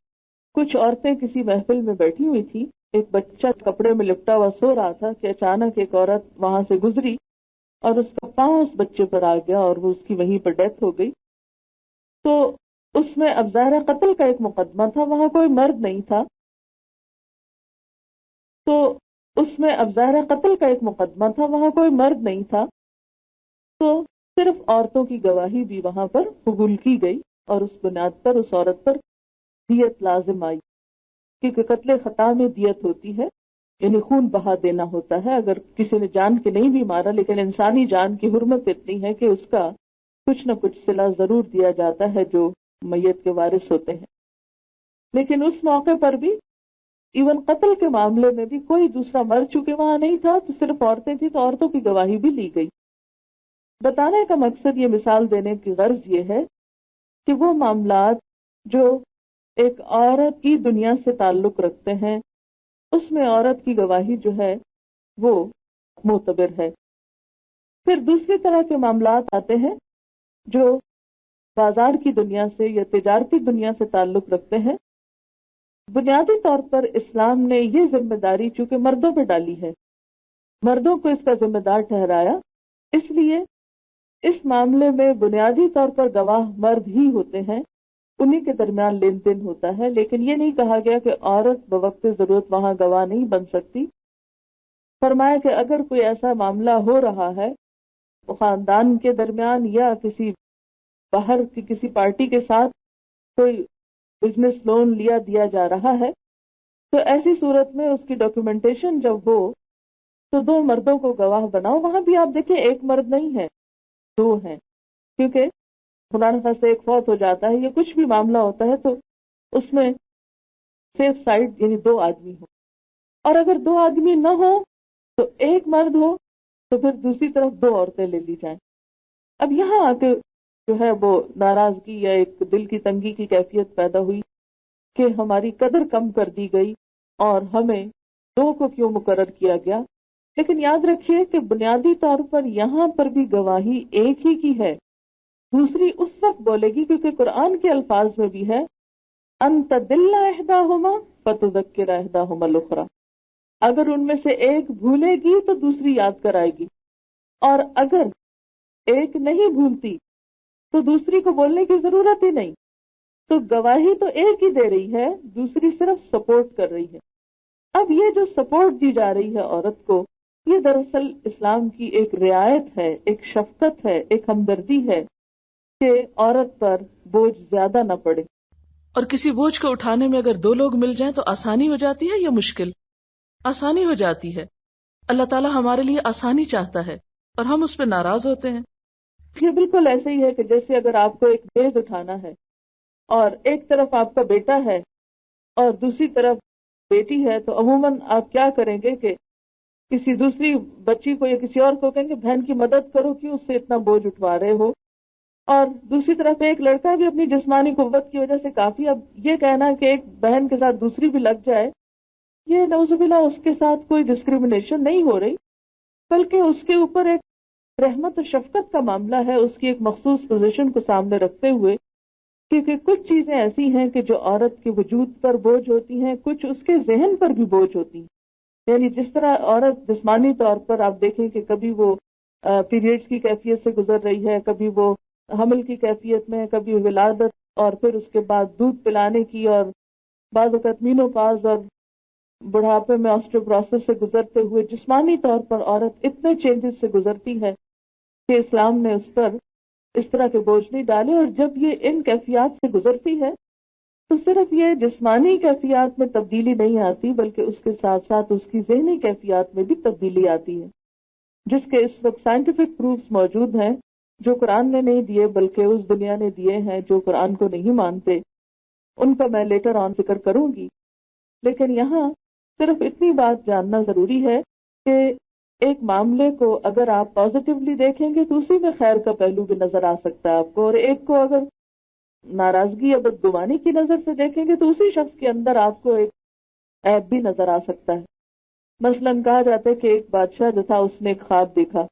کچھ عورتیں کسی محفل میں بیٹھی ہوئی تھی، ایک بچہ کپڑے میں لپٹا ہوا سو رہا تھا کہ اچانک ایک عورت وہاں سے گزری اور اس کا پاؤں اس بچے پر آ گیا اور وہ اس کی وہیں پر ڈیتھ ہو گئی. تو اس میں اب ظاہر قتل کا ایک مقدمہ تھا، وہاں کوئی مرد نہیں تھا. تو اس میں اب ظاہر قتل کا ایک مقدمہ تھا، وہاں کوئی مرد نہیں تھا. تو صرف عورتوں کی گواہی بھی وہاں پر قبول کی گئی، اور اس بنیاد پر اس عورت پر دیت لازم آئی، کیونکہ قتل خطا میں دیت ہوتی ہے، یعنی خون بہا دینا ہوتا ہے. اگر کسی نے جان کے نہیں بھی مارا لیکن انسانی جان کی حرمت اتنی ہے کہ اس کا کچھ نہ کچھ صلہ ضرور دیا جاتا ہے جو میت کے وارث ہوتے ہیں. لیکن اس موقع پر بھی ایون قتل کے معاملے میں بھی کوئی دوسرا مرد چونکہ وہاں نہیں تھا تو صرف عورتیں تھیں، تو عورتوں کی گواہی بھی لی گئی. بتانے کا مقصد، یہ مثال دینے کی غرض یہ ہے کہ وہ معاملات جو ایک عورت کی دنیا سے تعلق رکھتے ہیں اس میں عورت کی گواہی جو ہے وہ معتبر ہے. پھر دوسری طرح کے معاملات آتے ہیں جو بازار کی دنیا سے یا تجارتی دنیا سے تعلق رکھتے ہیں. بنیادی طور پر اسلام نے یہ ذمہ داری چونکہ مردوں پہ ڈالی ہے، مردوں کو اس کا ذمہ دار ٹھہرایا، اس لیے اس معاملے میں بنیادی طور پر گواہ مرد ہی ہوتے ہیں، انہی کے درمیان لین دین ہوتا ہے. لیکن یہ نہیں کہا گیا کہ عورت بوقت ضرورت وہاں گواہ نہیں بن سکتی. فرمایا کہ اگر کوئی ایسا معاملہ ہو رہا ہے خاندان کے درمیان یا کسی باہر کی کسی پارٹی کے ساتھ کوئی بزنس لون دیا جا رہا ہے، تو ایسی صورت میں اس کی ڈاکیومنٹیشن جب ہو تو 2 مردوں کو گواہ بناؤ. وہاں بھی آپ دیکھیں ایک مرد نہیں ہے، 2 ہیں، کیونکہ خدا نخواستہ ایک فوت ہو جاتا ہے یا کچھ بھی معاملہ ہوتا ہے تو اس میں سیف سائڈ یعنی 2 آدمی ہو، اور اگر 2 آدمی نہ ہو تو ایک مرد ہو تو پھر دوسری طرف 2 عورتیں لے لی جائیں. اب یہاں آ کے جو ہے وہ ناراضگی یا ایک دل کی تنگی کی کیفیت پیدا ہوئی کہ ہماری قدر کم کر دی گئی اور ہمیں 2 کو کیوں مقرر کیا گیا. لیکن یاد رکھیے کہ بنیادی طور پر یہاں پر بھی گواہی ایک ہی کی ہے، دوسری اس وقت بولے گی کیونکہ قرآن کے الفاظ میں بھی ہے ان تدل احداہما فتذکر احداہما الاخری، اگر ان میں سے ایک بھولے گی تو دوسری یاد کرائے گی، اور اگر ایک نہیں بھولتی تو دوسری کو بولنے کی ضرورت ہی نہیں. تو گواہی تو ایک ہی دے رہی ہے، دوسری صرف سپورٹ کر رہی ہے. اب یہ جو سپورٹ دی جا رہی ہے عورت کو، یہ دراصل اسلام کی ایک رعایت ہے، ایک شفقت ہے، ایک ہمدردی ہے کہ عورت پر بوجھ زیادہ نہ پڑے. اور کسی بوجھ کو اٹھانے میں اگر دو لوگ مل جائیں تو آسانی ہو جاتی ہے یا مشکل؟ آسانی ہو جاتی ہے. اللہ تعالیٰ ہمارے لیے آسانی چاہتا ہے اور ہم اس پہ ناراض ہوتے ہیں. یہ بالکل ایسے ہی ہے کہ جیسے اگر آپ کو ایک میز اٹھانا ہے اور ایک طرف آپ کا بیٹا ہے اور دوسری طرف بیٹی ہے، تو عموماً آپ کیا کریں گے کہ کسی دوسری بچی کو یا کسی اور کو کہیں گے بہن کی مدد کرو، کیوں اس سے اتنا بوجھ اٹھوا رہے ہو. اور دوسری طرف ایک لڑکا بھی اپنی جسمانی قوت کی وجہ سے کافی، اب یہ کہنا کہ ایک بہن کے ساتھ دوسری بھی لگ جائے، یہ نعوذ باللہ اس کے ساتھ کوئی ڈسکریمنیشن نہیں ہو رہی، بلکہ اس کے اوپر ایک رحمت و شفقت کا معاملہ ہے، اس کی ایک مخصوص پوزیشن کو سامنے رکھتے ہوئے. کیونکہ کچھ چیزیں ایسی ہیں کہ جو عورت کے وجود پر بوجھ ہوتی ہیں، کچھ اس کے ذہن پر بھی بوجھ ہوتی ہیں. یعنی جس طرح عورت جسمانی طور پر آپ دیکھیں کہ کبھی وہ پیریڈز کی کیفیت سے گزر رہی ہے، کبھی وہ حمل کی کیفیت میں، کبھی ولادت، اور پھر اس کے بعد دودھ پلانے کی، اور بعض اوقات مینوپاز اور بڑھاپے میں آسٹروپروسس سے گزرتے ہوئے جسمانی طور پر عورت اتنے چینجز سے گزرتی ہے کہ اسلام نے اس پر اس طرح کے بوجھ نہیں ڈالے. اور جب یہ ان کیفیات سے گزرتی ہے تو صرف یہ جسمانی کیفیات میں تبدیلی نہیں آتی، بلکہ اس کے ساتھ ساتھ اس کی ذہنی کیفیات میں بھی تبدیلی آتی ہے، جس کے اس وقت سائنٹیفک پروفز موجود ہیں جو قرآن نے نہیں دیے بلکہ اس دنیا نے دیے ہیں جو قرآن کو نہیں مانتے. ان کا میں لیٹر آن ذکر کروں گی، لیکن یہاں صرف اتنی بات جاننا ضروری ہے کہ ایک معاملے کو اگر آپ پازیٹیولی دیکھیں گے تو اسی میں خیر کا پہلو بھی نظر آ سکتا ہے آپ کو، اور ایک کو اگر ناراضگی یا بدگمانی کی نظر سے دیکھیں گے تو اسی شخص کے اندر آپ کو ایک عیب بھی نظر آ سکتا ہے. مثلاً کہا جاتا ہے کہ ایک بادشاہ جو تھا اس نے ایک خواب دیکھا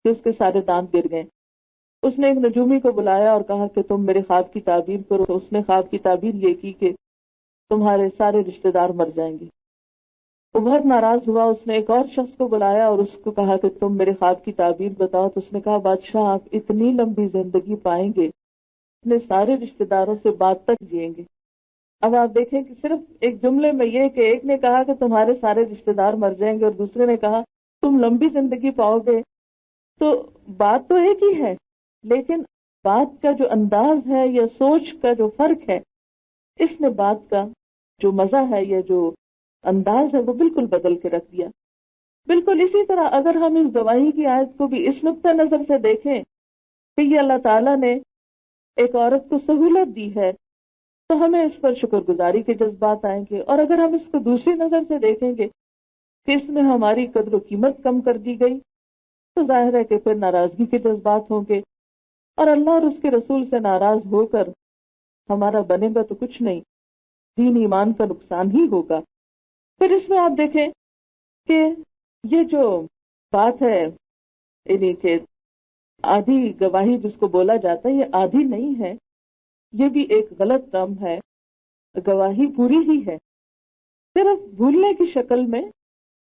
کہ اس کے سارے دانت گر گئے. اس نے ایک نجومی کو بلایا اور کہا کہ تم میرے خواب کی تعبیر کرو. تو اس نے خواب کی تعبیر یہ کی کہ تمہارے سارے رشتہ دار مر جائیں گے. وہ بہت ناراض ہوا. اس نے ایک اور شخص کو بلایا اور اس کو کہا کہ تم میرے خواب کی تعبیر بتاؤ. تو اس نے کہا بادشاہ آپ اتنی لمبی زندگی پائیں گے، اپنے سارے رشتہ داروں سے بات تک جئیں گے. اب آپ دیکھیں کہ صرف ایک جملے میں یہ کہ ایک نے کہا کہ تمہارے سارے رشتہ دار مر جائیں گے اور دوسرے نے کہا تم لمبی زندگی پاؤ گے، تو بات تو ایک ہی ہے، لیکن بات کا جو انداز ہے یا سوچ کا جو فرق ہے، اس نے بات کا جو مزہ ہے یا جو انداز ہے وہ بالکل بدل کے رکھ دیا. بالکل اسی طرح اگر ہم اس گواہی کی آیت کو بھی اس نقطہ نظر سے دیکھیں کہ یہ اللہ تعالیٰ نے ایک عورت کو سہولت دی ہے تو ہمیں اس پر شکر گزاری کے جذبات آئیں گے. اور اگر ہم اس کو دوسری نظر سے دیکھیں گے کہ اس میں ہماری قدر و قیمت کم کر دی گئی تو ظاہر ہے کہ پھر ناراضگی کے جذبات ہوں گے، اور اللہ اور اس کے رسول سے ناراض ہو کر ہمارا بنے گا تو کچھ نہیں، دین ایمان کا نقصان ہی ہوگا. پھر اس میں آپ دیکھیں کہ یہ جو بات ہے یعنی کہ آدھی گواہی جس کو بولا جاتا ہے، یہ آدھی نہیں ہے، یہ بھی ایک غلط ٹرم ہے. گواہی پوری ہی ہے، صرف بھولنے کی شکل میں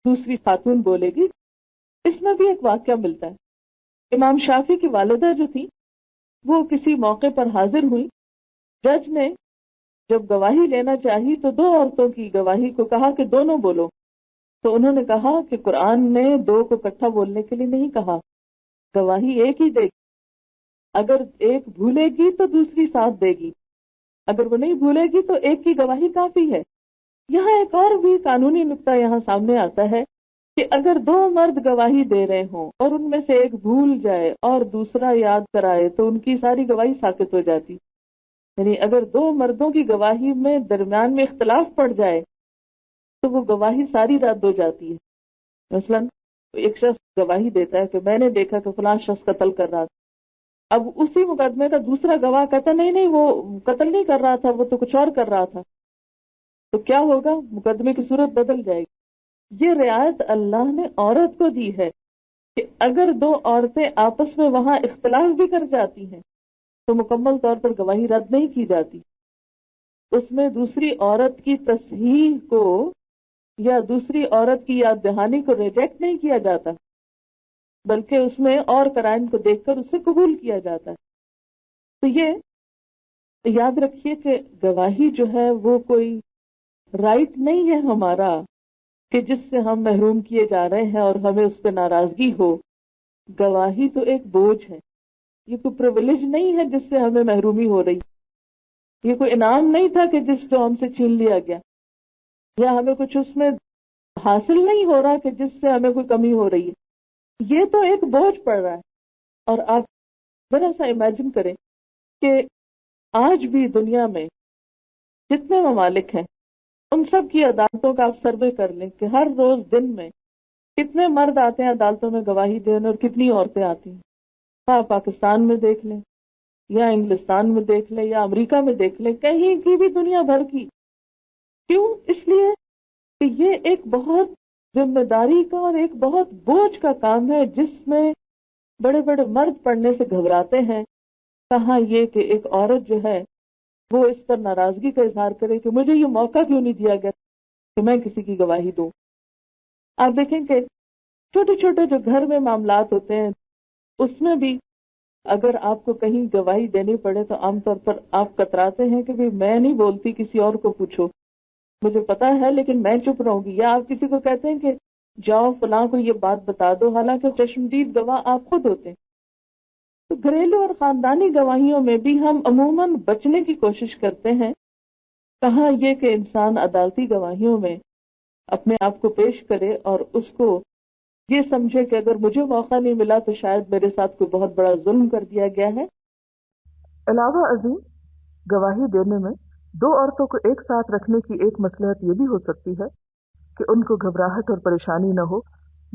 دوسری خاتون بولے گی. اس میں بھی ایک واقعہ ملتا ہے. امام شافعی کی والدہ جو تھی وہ کسی موقع پر حاضر ہوئی. جج نے جب گواہی لینا چاہی تو دو عورتوں کی گواہی کو کہا کہ دونوں بولو. تو انہوں نے کہا کہ قرآن نے دو کو اکٹھا بولنے کے لیے نہیں کہا، گواہی ایک ہی دے گی. اگر ایک بھولے گی تو دوسری ساتھ دے گی، اگر وہ نہیں بھولے گی تو ایک کی گواہی کافی ہے. یہاں ایک اور بھی قانونی نقطہ یہاں سامنے آتا ہے کہ اگر دو مرد گواہی دے رہے ہوں اور ان میں سے ایک بھول جائے اور دوسرا یاد کرائے تو ان کی ساری گواہی ساقط ہو جاتی. یعنی اگر دو مردوں کی گواہی میں درمیان میں اختلاف پڑ جائے تو وہ گواہی ساری رد ہو جاتی ہے. مثلاً ایک شخص گواہی دیتا ہے کہ میں نے دیکھا کہ فلاں شخص قتل کر رہا تھا. اب اسی مقدمے کا دوسرا گواہ کہتا نہیں وہ قتل نہیں کر رہا تھا، وہ تو کچھ اور کر رہا تھا. تو کیا ہوگا؟ مقدمے کی صورت بدل جائے گی. یہ رعایت اللہ نے عورت کو دی ہے کہ اگر دو عورتیں آپس میں وہاں اختلاف بھی کر جاتی ہیں تو مکمل طور پر گواہی رد نہیں کی جاتی. اس میں دوسری عورت کی تصحیح کو یا دوسری عورت کی یاد دہانی کو ریجیکٹ نہیں کیا جاتا، بلکہ اس میں اور قرائن کو دیکھ کر اسے قبول کیا جاتا ہے۔ تو یہ یاد رکھیے کہ گواہی جو ہے وہ کوئی رائٹ نہیں ہے ہمارا کہ جس سے ہم محروم کیے جا رہے ہیں اور ہمیں اس پہ ناراضگی ہو۔ گواہی تو ایک بوجھ ہے، یہ کوئی پرویلیج نہیں ہے جس سے ہمیں محرومی ہو رہی، یہ کوئی انعام نہیں تھا کہ جس کو ہم سے چھین لیا گیا، یا ہمیں کچھ اس میں حاصل نہیں ہو رہا کہ جس سے ہمیں کوئی کمی ہو رہی ہے، یہ تو ایک بوجھ پڑ رہا ہے۔ اور آپ ذرا سا امیجن کریں کہ آج بھی دنیا میں جتنے ممالک ہیں ان سب کی عدالتوں کا آپ سروے کر لیں کہ ہر روز دن میں کتنے مرد آتے ہیں عدالتوں میں گواہی دینے اور کتنی عورتیں آتی ہیں۔ آپ پاکستان میں دیکھ لیں یا انگلستان میں دیکھ لیں یا امریکہ میں دیکھ لیں، کہیں کی بھی دنیا بھر کی۔ کیوں؟ اس لیے کہ یہ ایک بہت ذمہ داری کا اور ایک بہت بوجھ کا کام ہے جس میں بڑے بڑے مرد پڑھنے سے گھبراتے ہیں۔ کہاں یہ کہ ایک عورت جو ہے وہ اس پر ناراضگی کا اظہار کرے کہ مجھے یہ موقع کیوں نہیں دیا گیا کہ میں کسی کی گواہی دوں۔ آپ دیکھیں کہ چھوٹے چھوٹے جو گھر میں معاملات ہوتے ہیں اس میں بھی اگر آپ کو کہیں گواہی دینی پڑے تو عام طور پر آپ کتراتے ہیں کہ میں نہیں بولتی، کسی اور کو پوچھو، مجھے پتا ہے لیکن میں چپ رہوں گی۔ یا آپ کسی کو کہتے ہیں کہ جاؤ فلاں کو یہ بات بتا دو، حالانکہ چشمدید گواہ آپ خود ہوتے ہیں۔ تو گھریلو اور خاندانی گواہیوں میں بھی ہم عموماً بچنے کی کوشش کرتے ہیں۔ کہاں یہ کہ انسان عدالتی گواہیوں میں اپنے آپ کو پیش کرے اور اس کو یہ سمجھے کہ اگر مجھے موقع نہیں ملا تو شاید میرے ساتھ کوئی بہت بڑا ظلم کر دیا گیا ہے۔ علاوہ ازیں گواہی دینے میں دو عورتوں کو ایک ساتھ رکھنے کی ایک مصلحت یہ بھی ہو سکتی ہے کہ ان کو گھبراہٹ اور پریشانی نہ ہو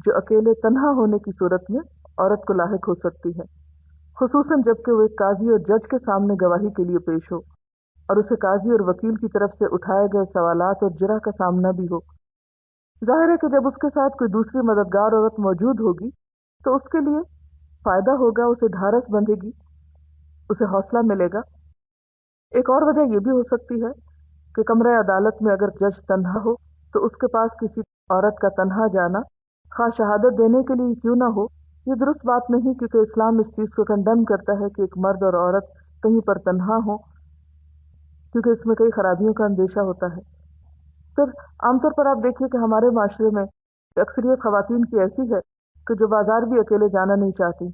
جو اکیلے تنہا ہونے کی صورت میں عورت کو لاحق ہو سکتی ہے، خصوصاً جبکہ وہ ایک قاضی اور جج کے سامنے گواہی کے لیے پیش ہو اور اسے قاضی اور وکیل کی طرف سے اٹھائے گئے سوالات اور جرح کا سامنا بھی ہو۔ ظاہر ہے کہ جب اس کے ساتھ کوئی دوسری مددگار عورت موجود ہوگی تو اس کے لیے فائدہ ہوگا، اسے ڈھارس بندھے گی، اسے حوصلہ ملے گا۔ ایک اور وجہ یہ بھی ہو سکتی ہے کہ کمرہ عدالت میں اگر جج تنہا ہو تو اس کے پاس کسی عورت کا تنہا جانا، خواہ شہادت دینے کے لیے کیوں نہ ہو، یہ درست بات نہیں، کیونکہ اسلام اس چیز کو کنڈم کرتا ہے کہ ایک مرد اور عورت کہیں پر تنہا ہو، کیونکہ اس میں کئی خرابیوں کا اندیشہ ہوتا ہے۔ پھر عام طور پر آپ دیکھیے کہ ہمارے معاشرے میں اکثریت خواتین کی ایسی ہے کہ جو بازار بھی اکیلے جانا نہیں چاہتی،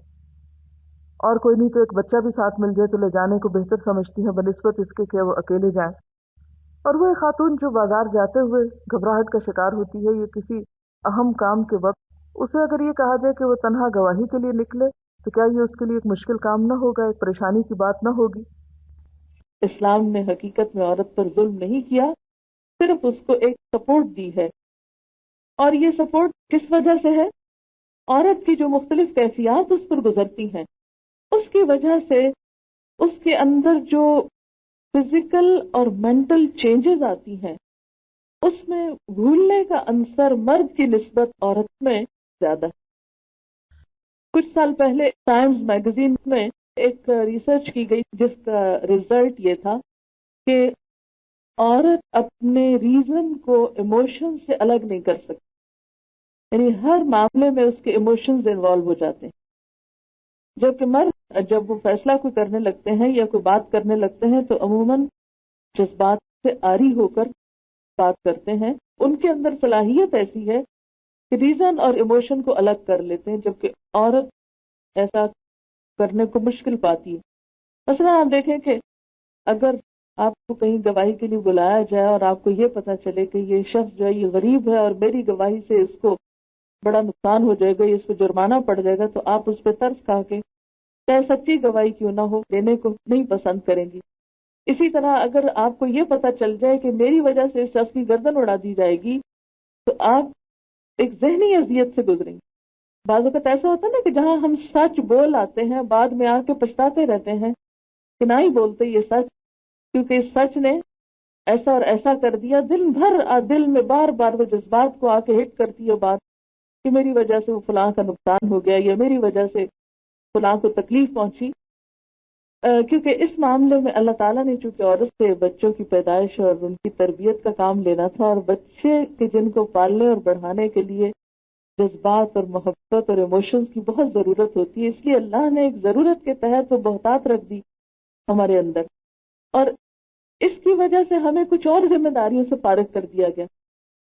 اور کوئی نہیں تو ایک بچہ بھی ساتھ مل جائے تو لے جانے کو بہتر سمجھتی ہیں بنسبت اس کے کہ وہ اکیلے جائیں۔ اور وہ خاتون جو بازار جاتے ہوئے گھبراہٹ کا شکار ہوتی ہے، یہ کسی اہم کام کے وقت اسے اگر یہ کہا جائے کہ وہ تنہا گواہی کے لیے نکلے تو کیا یہ اس کے لیے ایک مشکل کام نہ ہوگا، ایک پریشانی کی بات نہ ہوگی؟ اسلام نے حقیقت میں عورت پر ظلم نہیں کیا، صرف اس کو ایک سپورٹ دی ہے۔ اور یہ سپورٹ کس وجہ سے ہے؟ عورت کی جو مختلف کیفیات اس پر گزرتی ہیں اس کی وجہ سے اس کے اندر جو فزیکل اور مینٹل چینجز آتی ہیں اس میں بھولنے کا عنصر مرد کی نسبت عورت میں زیادہ ہے۔ کچھ سال پہلے ٹائمز میگزین میں ایک ریسرچ کی گئی جس کا رزلٹ یہ تھا کہ عورت اپنے ریزن کو ایموشن سے الگ نہیں کر سکتی، یعنی ہر معاملے میں اس کے ایموشنز انوالو ہو جاتے ہیں، جبکہ مرد جب وہ فیصلہ کوئی کرنے لگتے ہیں یا کوئی بات کرنے لگتے ہیں تو عموماً جذبات سے عاری ہو کر بات کرتے ہیں۔ ان کے اندر صلاحیت ایسی ہے کہ ریزن اور ایموشن کو الگ کر لیتے ہیں، جبکہ عورت ایسا کرنے کو مشکل پاتی ہے۔ مثلا آپ دیکھیں کہ اگر آپ کو کہیں گواہی کے لیے بلایا جائے اور آپ کو یہ پتا چلے کہ یہ شخص جو ہے یہ غریب ہے اور میری گواہی سے اس کو بڑا نقصان ہو جائے گا، اس پہ جرمانہ پڑ جائے گا، تو آپ اس پہ ترس کھا کے چاہے سچی گواہی کیوں نہ ہو دینے کو نہیں پسند کریں گی۔ اسی طرح اگر آپ کو یہ پتا چل جائے کہ میری وجہ سے اس شخص کی گردن اڑا دی جائے گی تو آپ ایک ذہنی اذیت سے گزریں گے۔ بعض اوقات ایسا ہوتا ہے نا کہ جہاں ہم سچ بول آتے ہیں بعد میں آ کے پچھتاتے رہتے ہیں کہ نہ ہی بولتے یہ سچ، کیونکہ اس سچ نے ایسا اور ایسا کر دیا، دل میں بار بار وہ جذبات کو آ کے ہٹ کرتی ہے بات کہ میری وجہ سے وہ فلاں کا نقصان ہو گیا یا میری وجہ سے فلاں کو تکلیف پہنچی۔ کیونکہ اس معاملے میں اللہ تعالیٰ نے چونکہ عورت سے بچوں کی پیدائش اور ان کی تربیت کا کام لینا تھا، اور بچے کے جن کو پالنے اور بڑھانے کے لیے جذبات اور محبت اور ایموشنز کی بہت ضرورت ہوتی ہے، اس لیے اللہ نے ایک ضرورت کے تحت وہ بہتات رکھ دی ہمارے اندر، اور اس کی وجہ سے ہمیں کچھ اور ذمہ داریوں سے فارغ کر دیا گیا۔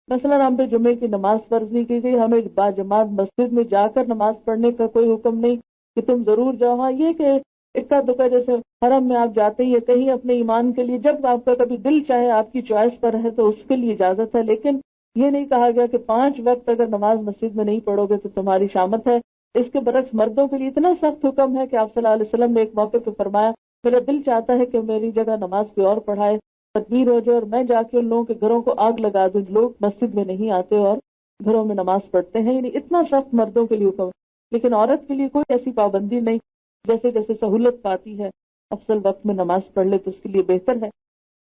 مثلا ہم پہ جمعے کی نماز فرض نہیں کی گئی، ہمیں باجماعت مسجد میں جا کر نماز پڑھنے کا کوئی حکم نہیں کہ تم ضرور جاؤ۔ ہاں یہ کہ اکا دکا جیسے حرم میں آپ جاتے ہیں کہیں اپنے ایمان کے لیے، جب آپ کا کبھی دل چاہے آپ کی چوائس پر ہے تو اس کے لیے اجازت ہے، لیکن یہ نہیں کہا گیا کہ 5 وقت اگر نماز مسجد میں نہیں پڑھو گے تو تمہاری شامت ہے۔ اس کے برعکس مردوں کے لیے اتنا سخت حکم ہے کہ آپ صلی اللہ علیہ وسلم نے ایک موقع پہ فرمایا میرا دل چاہتا ہے کہ میری جگہ نماز کوئی اور پڑھائے، تکبیر ہو جائے اور میں جا کے ان لوگوں کے گھروں کو آگ لگا دوں، لوگ مسجد میں نہیں آتے اور گھروں میں نماز پڑھتے ہیں، یعنی اتنا سخت مردوں کے لیے حکم ہے۔ لیکن عورت کے لیے کوئی ایسی پابندی نہیں، جیسے جیسے سہولت پاتی ہے افضل وقت میں نماز پڑھ لے تو اس کے لیے بہتر ہے۔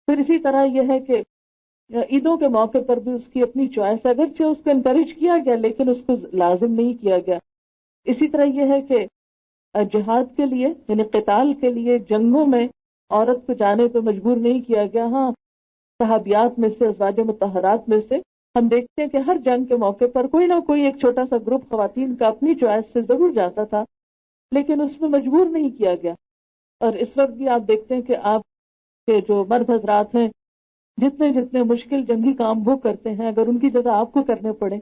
پھر اسی طرح یہ ہے کہ عیدوں کے موقع پر بھی اس کی اپنی چوائس، اگرچہ اس کو انکریج کیا گیا لیکن اس کو لازم نہیں کیا گیا۔ اسی طرح یہ ہے کہ جہاد کے لیے یعنی قتال کے لیے جنگوں میں عورت کو جانے پہ مجبور نہیں کیا گیا۔ ہاں صحابیات میں سے ازواج مطہرات میں سے ہم دیکھتے ہیں کہ ہر جنگ کے موقع پر کوئی نہ کوئی ایک چھوٹا سا گروپ خواتین کا اپنی چوائس سے ضرور جاتا تھا، لیکن اس میں مجبور نہیں کیا گیا۔ اور اس وقت بھی آپ دیکھتے ہیں کہ آپ کے جو مرد حضرات ہیں جتنے مشکل جنگی کام وہ کرتے ہیں، اگر ان کی جگہ آپ کو کرنے پڑے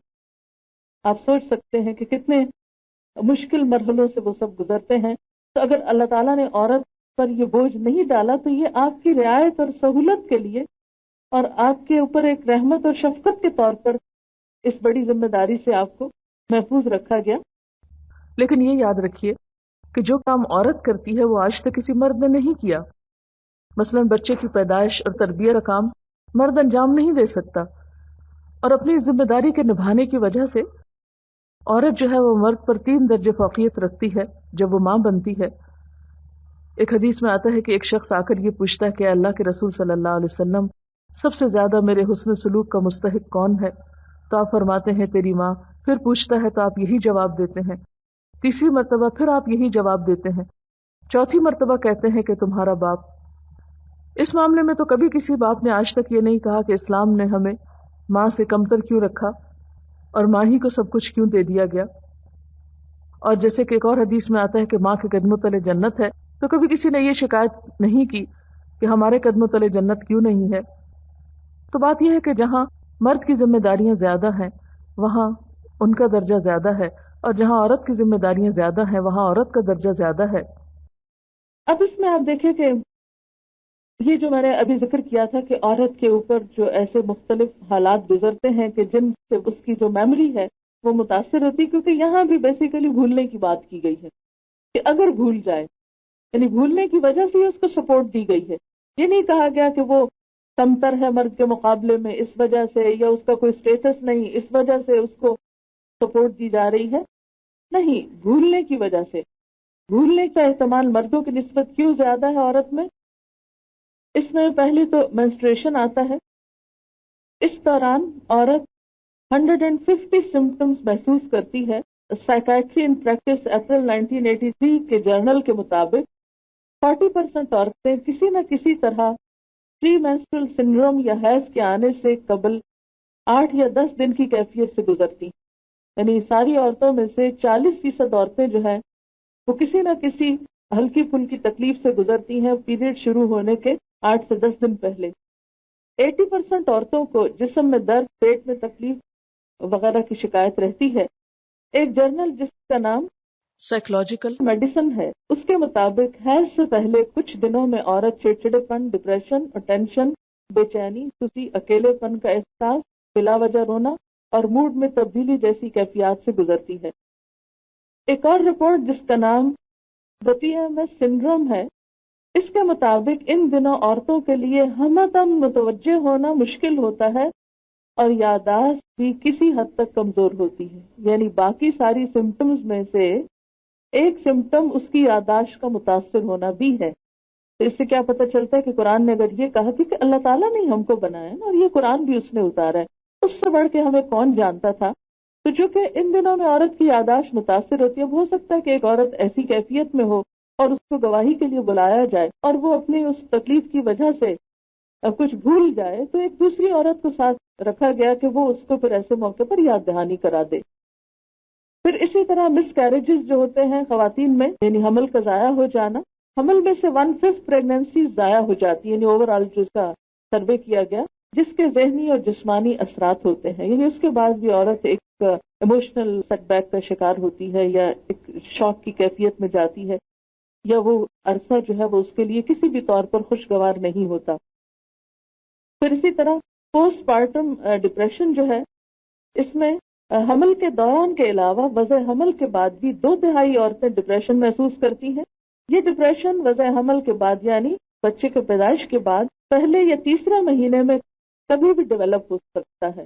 آپ سوچ سکتے ہیں کہ کتنے مشکل مرحلوں سے وہ سب گزرتے ہیں۔ تو اگر اللہ تعالیٰ نے عورت پر یہ بوجھ نہیں ڈالا تو یہ آپ کی رعایت اور سہولت کے لیے اور آپ کے اوپر ایک رحمت اور شفقت کے طور پر اس بڑی ذمہ داری سے آپ کو محفوظ رکھا گیا۔ لیکن یہ یاد رکھیے کہ جو کام عورت کرتی ہے وہ آج تک کسی مرد نے نہیں کیا۔ مثلا بچے کی پیدائش اور تربیت کا کام مرد انجام نہیں دے سکتا، اور اپنی ذمہ داری کے نبھانے کی وجہ سے عورت جو ہے وہ مرد پر 3 درجے فوقیت رکھتی ہے جب وہ ماں بنتی ہے۔ ایک حدیث میں آتا ہے کہ ایک شخص آ کر یہ پوچھتا ہے کہ اللہ کے رسول صلی اللہ علیہ وسلم سب سے زیادہ میرے حسن سلوک کا مستحق کون ہے؟ تو آپ فرماتے ہیں تیری ماں۔ پھر پوچھتا ہے تو آپ یہی جواب دیتے ہیں۔ تیسری مرتبہ پھر آپ یہی جواب دیتے ہیں۔ چوتھی مرتبہ کہتے ہیں کہ تمہارا باپ۔ اس معاملے میں تو کبھی کسی باپ نے آج تک یہ نہیں کہا کہ اسلام نے ہمیں ماں سے کمتر کیوں رکھا اور ماں ہی کو سب کچھ کیوں دے دیا گیا۔ اور جیسے کہ ایک اور حدیث میں آتا ہے کہ ماں کے قدموں تلے جنت ہے، تو کبھی کسی نے یہ شکایت نہیں کی کہ ہمارے قدموں تلے جنت کیوں نہیں ہے۔ تو بات یہ ہے کہ جہاں مرد کی ذمہ داریاں زیادہ ہیں وہاں ان کا درجہ زیادہ ہے، اور جہاں عورت کی ذمہ داریاں زیادہ ہیں وہاں عورت کا درجہ زیادہ ہے۔ اب اس میں آپ دیکھیں کہ یہ جو میں نے ابھی ذکر کیا تھا کہ عورت کے اوپر جو ایسے مختلف حالات گزرتے ہیں کہ جن سے اس کی جو میموری ہے وہ متاثر ہوتی ہے، کیونکہ یہاں بھی بیسیکلی بھولنے کی بات کی گئی ہے کہ اگر بھول جائے یعنی بھولنے کی وجہ سے اس کو سپورٹ دی گئی ہے۔ یہ نہیں کہا گیا کہ وہ کمتر ہے مرد کے مقابلے میں اس وجہ سے، یا اس کا کوئی سٹیٹس نہیں اس وجہ سے اس کو سپورٹ دی جا رہی ہے، نہیں، بھولنے کی وجہ سے۔ بھولنے کا احتمال مردوں کی نسبت کیوں زیادہ ہے عورت میں؟ اس میں پہلی تو منسٹریشن آتا ہے، اس دوران عورت 150 سمپٹمز محسوس کرتی ہے۔ سائیکائٹری ان پریکٹس اپریل 1983 کے جرنل کے مطابق 40% عورتیں کسی نہ کسی طرح پری مینسٹرل سنڈروم یا حیض کے آنے سے قبل 8 یا 10 دن کی کیفیت سے گزرتی ہیں، یعنی ساری عورتوں میں سے 40% عورتیں جو ہیں وہ کسی نہ کسی ہلکی پھلکی تکلیف سے گزرتی ہیں پیریڈ شروع ہونے کے 8 سے 10 دن پہلے۔ 80% عورتوں کو جسم میں درد، پیٹ میں تکلیف وغیرہ کی شکایت رہتی ہے۔ ایک جرنل جس کا نام سائیکولوجیکل میڈیسن ہے، اس کے مطابق حیض سے پہلے کچھ دنوں میں عورت چڑچڑے پن، ڈپریشن اور ٹینشن، بے چینی، سستی، اکیلے پن کا احساس، بلا وجہ رونا اور موڈ میں تبدیلی جیسی کیفیات سے گزرتی ہے۔ ایک اور رپورٹ جس کا نام PMS سنڈروم ہے، اس کے مطابق ان دنوں عورتوں کے لیے ہمدم متوجہ ہونا مشکل ہوتا ہے اور یادداشت بھی کسی حد تک کمزور ہوتی ہے، یعنی باقی ساری سمپٹمز میں سے ایک سمپٹم اس کی یادداشت کا متاثر ہونا بھی ہے۔ تو اس سے کیا پتہ چلتا ہے کہ قرآن نے اگر یہ کہا کہ اللہ تعالیٰ نے ہم کو بنایا نا، اور یہ قرآن بھی اس نے اتارا ہے، اس سے بڑھ کے ہمیں کون جانتا تھا۔ تو چونکہ ان دنوں میں عورت کی یادداشت متاثر ہوتی ہے، اب ہو سکتا ہے کہ ایک عورت ایسی کیفیت میں ہو اور اس کو گواہی کے لیے بلایا جائے اور وہ اپنی اس تکلیف کی وجہ سے کچھ بھول جائے، تو ایک دوسری عورت کو ساتھ رکھا گیا کہ وہ اس کو پھر ایسے موقع پر یاد دہانی کرا دے۔ پھر اسی طرح مس کیریجز جو ہوتے ہیں خواتین میں، یعنی حمل کا ضائع ہو جانا، حمل میں سے 1/5 پریگننسی ضائع ہو جاتی ہے، یعنی اوور آل جو اس کا سروے کیا گیا، جس کے ذہنی اور جسمانی اثرات ہوتے ہیں، یعنی اس کے بعد بھی عورت ایک ایموشنل سیٹ بیک کا شکار ہوتی ہے یا ایک شوق کی کیفیت میں جاتی ہے، یا وہ عرصہ جو ہے وہ اس کے لیے کسی بھی طور پر خوشگوار نہیں ہوتا۔ پھر اسی طرح پوسٹ پارٹم ڈپریشن جو ہے، اس میں حمل کے دوران کے علاوہ وضع حمل کے بعد بھی 2/3 عورتیں ڈپریشن محسوس کرتی ہیں۔ یہ ڈپریشن وضع حمل کے بعد یعنی بچے کے پیدائش کے بعد پہلے یا تیسرے مہینے میں کبھی بھی ڈیولپ ہو سکتا ہے،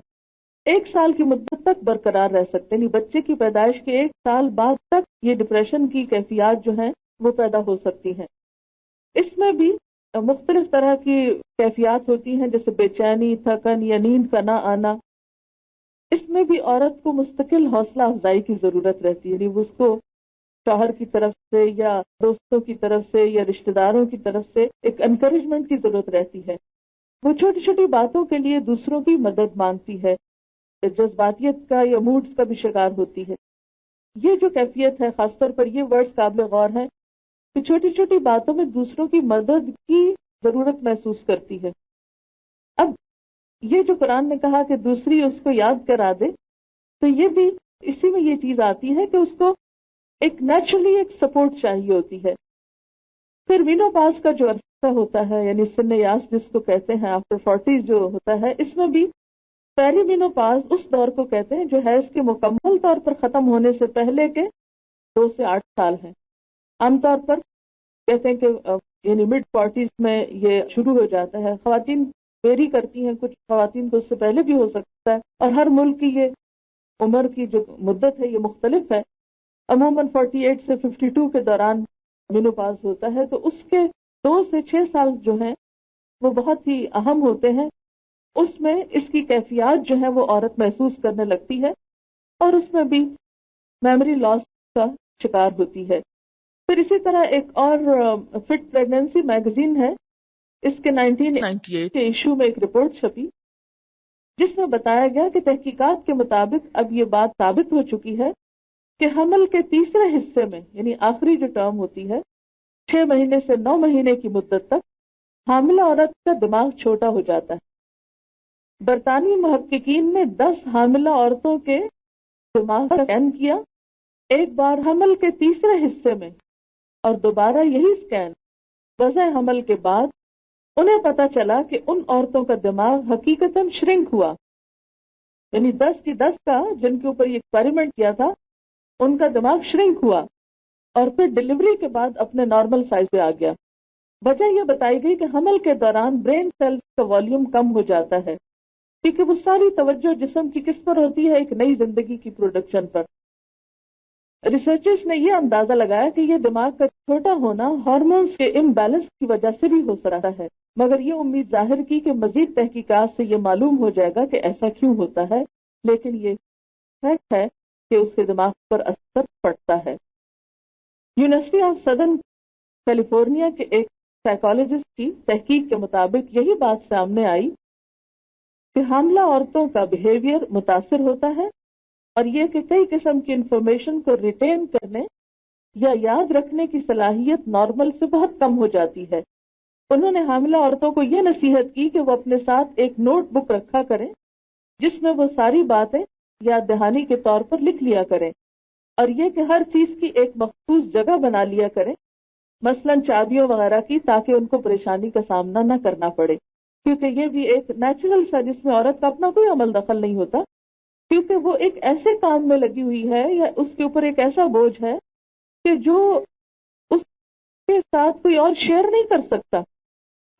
1 سال کی مدت تک برقرار رہ سکتے، یعنی بچے کی پیدائش کے 1 سال بعد تک یہ ڈپریشن کی کیفیات جو ہیں وہ پیدا ہو سکتی ہیں۔ اس میں بھی مختلف طرح کی کیفیات ہوتی ہیں، جیسے بے چینی، تھکن یا نیند کا نہ آنا۔ اس میں بھی عورت کو مستقل حوصلہ افزائی کی ضرورت رہتی ہے، یعنی اس کو شوہر کی طرف سے یا دوستوں کی طرف سے یا رشتہ داروں کی طرف سے ایک انکریجمنٹ کی ضرورت رہتی ہے۔ وہ چھوٹی چھوٹی باتوں کے لیے دوسروں کی مدد مانگتی ہے، جذباتیت کا یا موڈز کا بھی شکار ہوتی ہے۔ یہ جو کیفیت ہے، خاص طور پر یہ ورڈز قابل غور ہیں کہ چھوٹی چھوٹی باتوں میں دوسروں کی مدد کی ضرورت محسوس کرتی ہے۔ اب یہ جو قرآن نے کہا کہ دوسری اس کو یاد کرا دے، تو یہ بھی اسی میں یہ چیز آتی ہے کہ اس کو ایک نیچرلی ایک سپورٹ چاہیے ہوتی ہے۔ پھر مینوپاز کا جو عرصہ ہوتا ہے، یعنی سن یاس جس کو کہتے ہیں، آفٹر 40 جو ہوتا ہے، اس میں بھی پیری مینوپاز اس دور کو کہتے ہیں جو حیض کے مکمل طور پر ختم ہونے سے پہلے کے 2 سے 8 سال ہیں۔ عام طور پر کہتے ہیں کہ یعنی مڈ 40s میں یہ شروع ہو جاتا ہے۔ خواتین ویری کرتی ہیں، کچھ خواتین کو اس سے پہلے بھی ہو سکتا ہے، اور ہر ملک کی یہ عمر کی جو مدت ہے یہ مختلف ہے۔ عموماً 48 سے 52 کے دوران مینوپاز ہوتا ہے، تو اس کے 2 سے 6 سال جو ہیں وہ بہت ہی اہم ہوتے ہیں۔ اس میں اس کی کیفیات جو ہے وہ عورت محسوس کرنے لگتی ہے، اور اس میں بھی میموری لاس کا شکار ہوتی ہے۔ پھر اسی طرح ایک اور فٹ پریگننسی میگزین ہے، اس کے 1998 کے ایشو میں ایک رپورٹ چھپی جس میں بتایا گیا کہ تحقیقات کے مطابق اب یہ بات ثابت ہو چکی ہے کہ حمل کے تیسرے حصے میں، یعنی آخری جو ٹرم ہوتی ہے 6 مہینے سے 9 مہینے کی مدت تک، حاملہ عورت کا دماغ چھوٹا ہو جاتا ہے۔ برطانوی محققین نے 10 حاملہ عورتوں کے دماغ کا اسکین کیا، ایک بار حمل کے تیسرے حصے میں اور دوبارہ یہی اسکین وضع حمل کے بعد، انہیں پتا چلا کہ ان عورتوں کا دماغ حقیقتاً شرنک ہوا، یعنی 10 کی 10 کا جن کے اوپر یہ ایکسپیریمنٹ کیا تھا ان کا دماغ شرنک ہوا اور پھر ڈیلیوری کے بعد اپنے نارمل سائز پہ آ گیا۔ وجہ یہ بتائی گئی کہ حمل کے دوران برین سیلز کا والیوم کم ہو جاتا ہے، کیونکہ وہ ساری توجہ جسم کی کس پر ہوتی ہے؟ ایک نئی زندگی کی پروڈکشن پر۔ ریسرچرز نے یہ اندازہ لگایا کہ یہ دماغ کا چھوٹا ہونا ہارمونز کے امبیلنس کی وجہ سے بھی ہو سکتا ہے، مگر یہ امید ظاہر کی کہ مزید تحقیقات سے یہ معلوم ہو جائے گا کہ ایسا کیوں ہوتا ہے، لیکن یہ فیکٹ ہے کہ اس کے دماغ پر اثر پڑتا ہے۔ یونیورسٹی آف سدرن کیلیفورنیا کے ایک سائیکالوجسٹ کی تحقیق کے مطابق یہی بات سامنے آئی کہ حاملہ عورتوں کا بیہیویئر متاثر ہوتا ہے، اور یہ کہ کئی قسم کی انفارمیشن کو ریٹین کرنے یا یاد رکھنے کی صلاحیت نارمل سے بہت کم ہو جاتی ہے۔ انہوں نے حاملہ عورتوں کو یہ نصیحت کی کہ وہ اپنے ساتھ ایک نوٹ بک رکھا کریں جس میں وہ ساری باتیں یاد دہانی کے طور پر لکھ لیا کریں، اور یہ کہ ہر چیز کی ایک مخصوص جگہ بنا لیا کریں، مثلاً چابیوں وغیرہ کی، تاکہ ان کو پریشانی کا سامنا نہ کرنا پڑے، کیونکہ یہ بھی ایک نیچرل سا جس میں عورت کا اپنا کوئی عمل دخل نہیں ہوتا، کیونکہ وہ ایک ایسے کام میں لگی ہوئی ہے یا اس کے اوپر ایک ایسا بوجھ ہے کہ جو اس کے ساتھ کوئی اور شیئر نہیں کر سکتا۔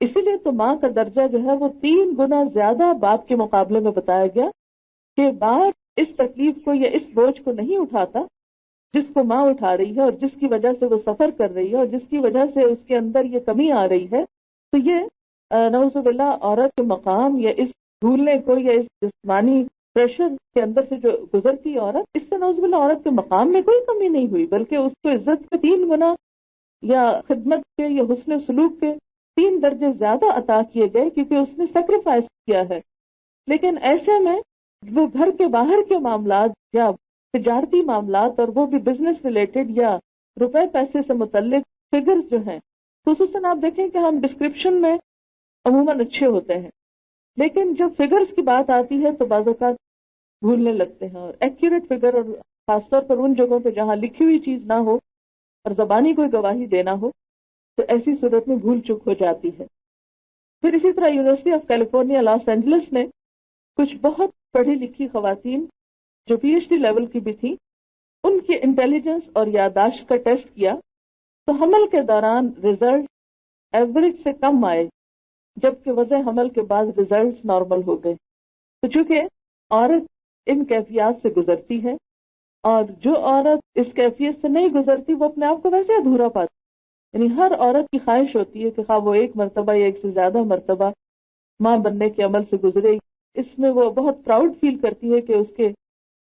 اسی لیے تو ماں کا درجہ جو ہے وہ 3 گنا زیادہ باپ کے مقابلے میں بتایا گیا، کہ باپ اس تکلیف کو یا اس بوجھ کو نہیں اٹھاتا جس کو ماں اٹھا رہی ہے، اور جس کی وجہ سے وہ سفر کر رہی ہے، اور جس کی وجہ سے اس کے اندر یہ کمی آ رہی ہے۔ تو یہ نعوذ باللہ عورت کے مقام یا اس بھولنے کو یا اس جسمانی پریشر کے اندر سے جو گزرتی عورت، اس سے نعوذ باللہ عورت کے مقام میں کوئی کمی نہیں ہوئی، بلکہ اس کو عزت کے 3 گنا یا خدمت کے یا حسن سلوک کے 3 درجے زیادہ عطا کیے گئے کیونکہ اس نے سیکریفائس کیا ہے. لیکن ایسے میں وہ گھر کے باہر کے معاملات یا تجارتی معاملات، اور وہ بھی بزنس ریلیٹڈ یا روپے پیسے سے متعلق فگرز جو ہیں، خصوصاً آپ دیکھیں کہ ہم ڈسکرپشن میں عموماً اچھے ہوتے ہیں، لیکن جب فگرز کی بات آتی ہے تو بعض اوقات بھولنے لگتے ہیں. اور ایکوریٹ فگر، اور خاص طور پر ان جگہوں پہ جہاں لکھی ہوئی چیز نہ ہو اور زبانی کوئی گواہی دینا ہو، تو ایسی صورت میں بھول چک ہو جاتی ہے. پھر اسی طرح university of California Los Angeles نے کچھ بہت پڑھی لکھی خواتین جو پی ایچ ڈی لیول کی بھی تھیں، ان کی انٹیلیجنس اور یادداشت کا ٹیسٹ کیا تو حمل کے دوران رزلٹ ایوریج سے کم آئے، جبکہ وضع حمل کے بعد ریزلٹس نارمل ہو گئے. تو چونکہ عورت ان کیفیات سے گزرتی ہے، اور جو عورت اس کیفیت سے نہیں گزرتی وہ اپنے آپ کو ویسے ادھورا پاتی. یعنی ہر عورت کی خواہش ہوتی ہے کہ خواہ وہ 1 مرتبہ یا 1 سے زیادہ مرتبہ ماں بننے کے عمل سے گزرے، اس میں وہ بہت پراؤڈ فیل کرتی ہے کہ اس کے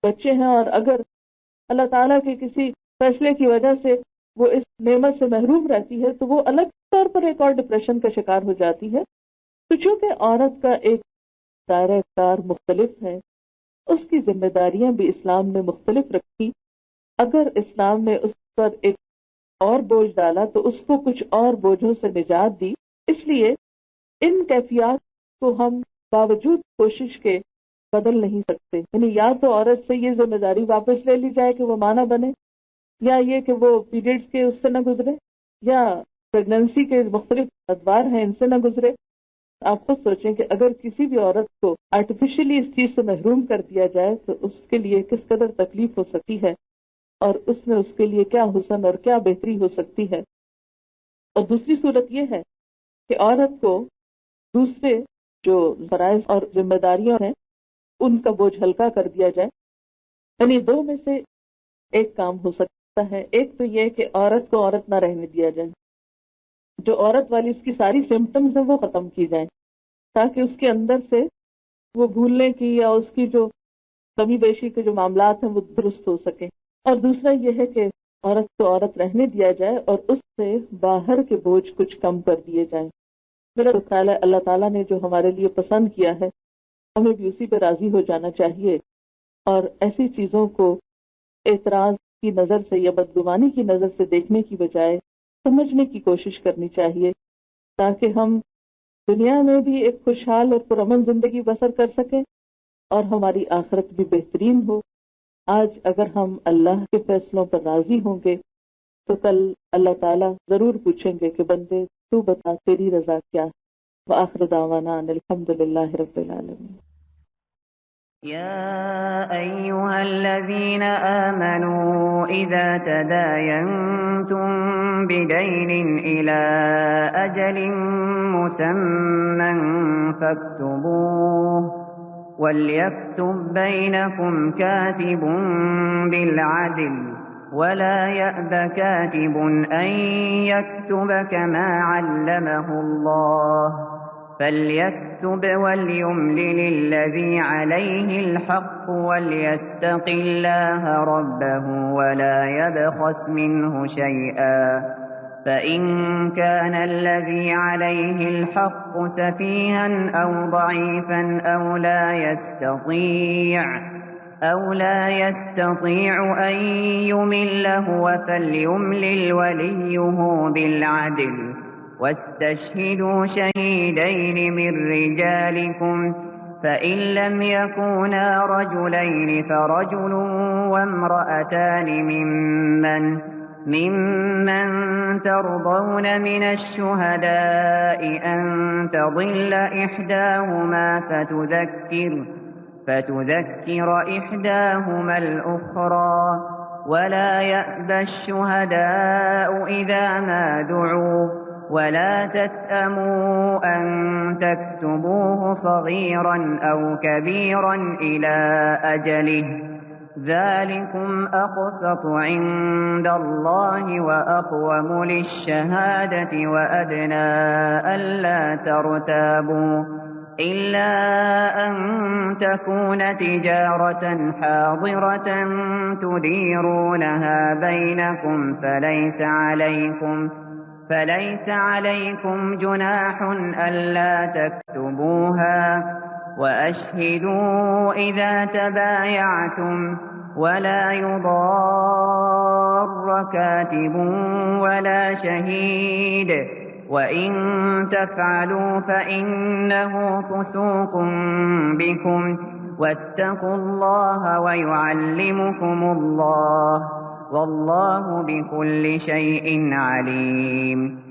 بچے ہیں، اور اگر اللہ تعالیٰ کے کسی فیصلے کی وجہ سے وہ اس نعمت سے محروم رہتی ہے تو وہ الگ طور پر ایک اور ڈپریشن کا شکار ہو جاتی ہے. تو چونکہ عورت کا ایک دائرہ کار مختلف ہے، اس کی ذمہ داریاں بھی اسلام نے مختلف رکھی. اگر اسلام نے اس پر ایک اور بوجھ ڈالا تو اس کو کچھ اور بوجھوں سے نجات دی. اس لیے ان کیفیات کو ہم باوجود کوشش کے بدل نہیں سکتے. یعنی یا تو عورت سے یہ ذمہ داری واپس لے لی جائے کہ وہ ماں نہ بنے، یا یہ کہ وہ پیریڈز کے اس سے نہ گزرے، یا پریگننسی کے مختلف ادوار ہیں ان سے نہ گزرے. آپ خود سوچیں کہ اگر کسی بھی عورت کو آرٹیفیشلی اس چیز سے محروم کر دیا جائے تو اس کے لیے کس قدر تکلیف ہو سکتی ہے، اور اس میں اس کے لیے کیا حسن اور کیا بہتری ہو سکتی ہے. اور دوسری صورت یہ ہے کہ عورت کو دوسرے جو فرائض اور ذمہ داریاں ہیں ان کا بوجھ ہلکا کر دیا جائے. یعنی 2 میں سے ایک کام ہو سکتا ہے. ایک تو یہ کہ عورت کو عورت نہ رہنے دیا جائے، جو عورت والی اس کی ساری سمپٹمز ہیں وہ ختم کی جائیں تاکہ اس کے اندر سے وہ بھولنے کی یا اس کی جو کمی بیشی کے جو معاملات ہیں وہ درست ہو سکیں. اور دوسرا یہ ہے کہ عورت کو عورت رہنے دیا جائے اور اس سے باہر کے بوجھ کچھ کم کر دیے جائیں. میرا خیال ہے اللہ تعالیٰ نے جو ہمارے لیے پسند کیا ہے ہمیں بھی اسی پہ راضی ہو جانا چاہیے، اور ایسی چیزوں کو اعتراض کی نظر سے یا بدگمانی کی نظر سے دیکھنے کی بجائے سمجھنے کی کوشش کرنی چاہیے، تاکہ ہم دنیا میں بھی ایک خوشحال اور پرامن زندگی بسر کر سکیں اور ہماری آخرت بھی بہترین ہو. آج اگر ہم اللہ کے فیصلوں پر راضی ہوں گے تو کل اللہ تعالیٰ ضرور پوچھیں گے کہ بندے تو بتا تیری رضا کیا ہے. وآخر دعوانا ان الحمدللہ رب العالمین. يا أيها الذين آمنوا إذا تداينتم بدين إلى أجل مسمى فاكتبوه وليكتب بينكم كاتب بالعدل ولا يأب كاتب أن يكتب كما علمه الله فليكتب وليملل الذي عليه الحق وليتق الله ربه ولا يبخس منه شيئا فإن كان الذي عليه الحق سفيها أو ضعيفا أو لا يستطيع أن يمل هو فليملل وليه بالعدل واستشهدوا شهيدين من رجالكم فإن لم يكونا رجلين فرجل وامرأتان ممن ترضون من الشهداء أن تضل إحداهما فتذكر إحداهما الأخرى ولا يأبى الشهداء إذا ما دعوا ولا تسأموا أن تكتبوه صغيرا أو كبيرا إلى أجله ذلكم أقسط عند الله وأقوم للشهادة وأدنى ألا ترتابوا إلا أن تكون تجارة حاضرة تديرونها بينكم فليس عليكم جناح ألا تكتبوها وأشهدوا إذا تبايعتم ولا يضار كاتب ولا شهيد وإن تفعلوا فإنه فسوق بكم واتقوا الله ويعلمكم الله والله بكل شيء عليم.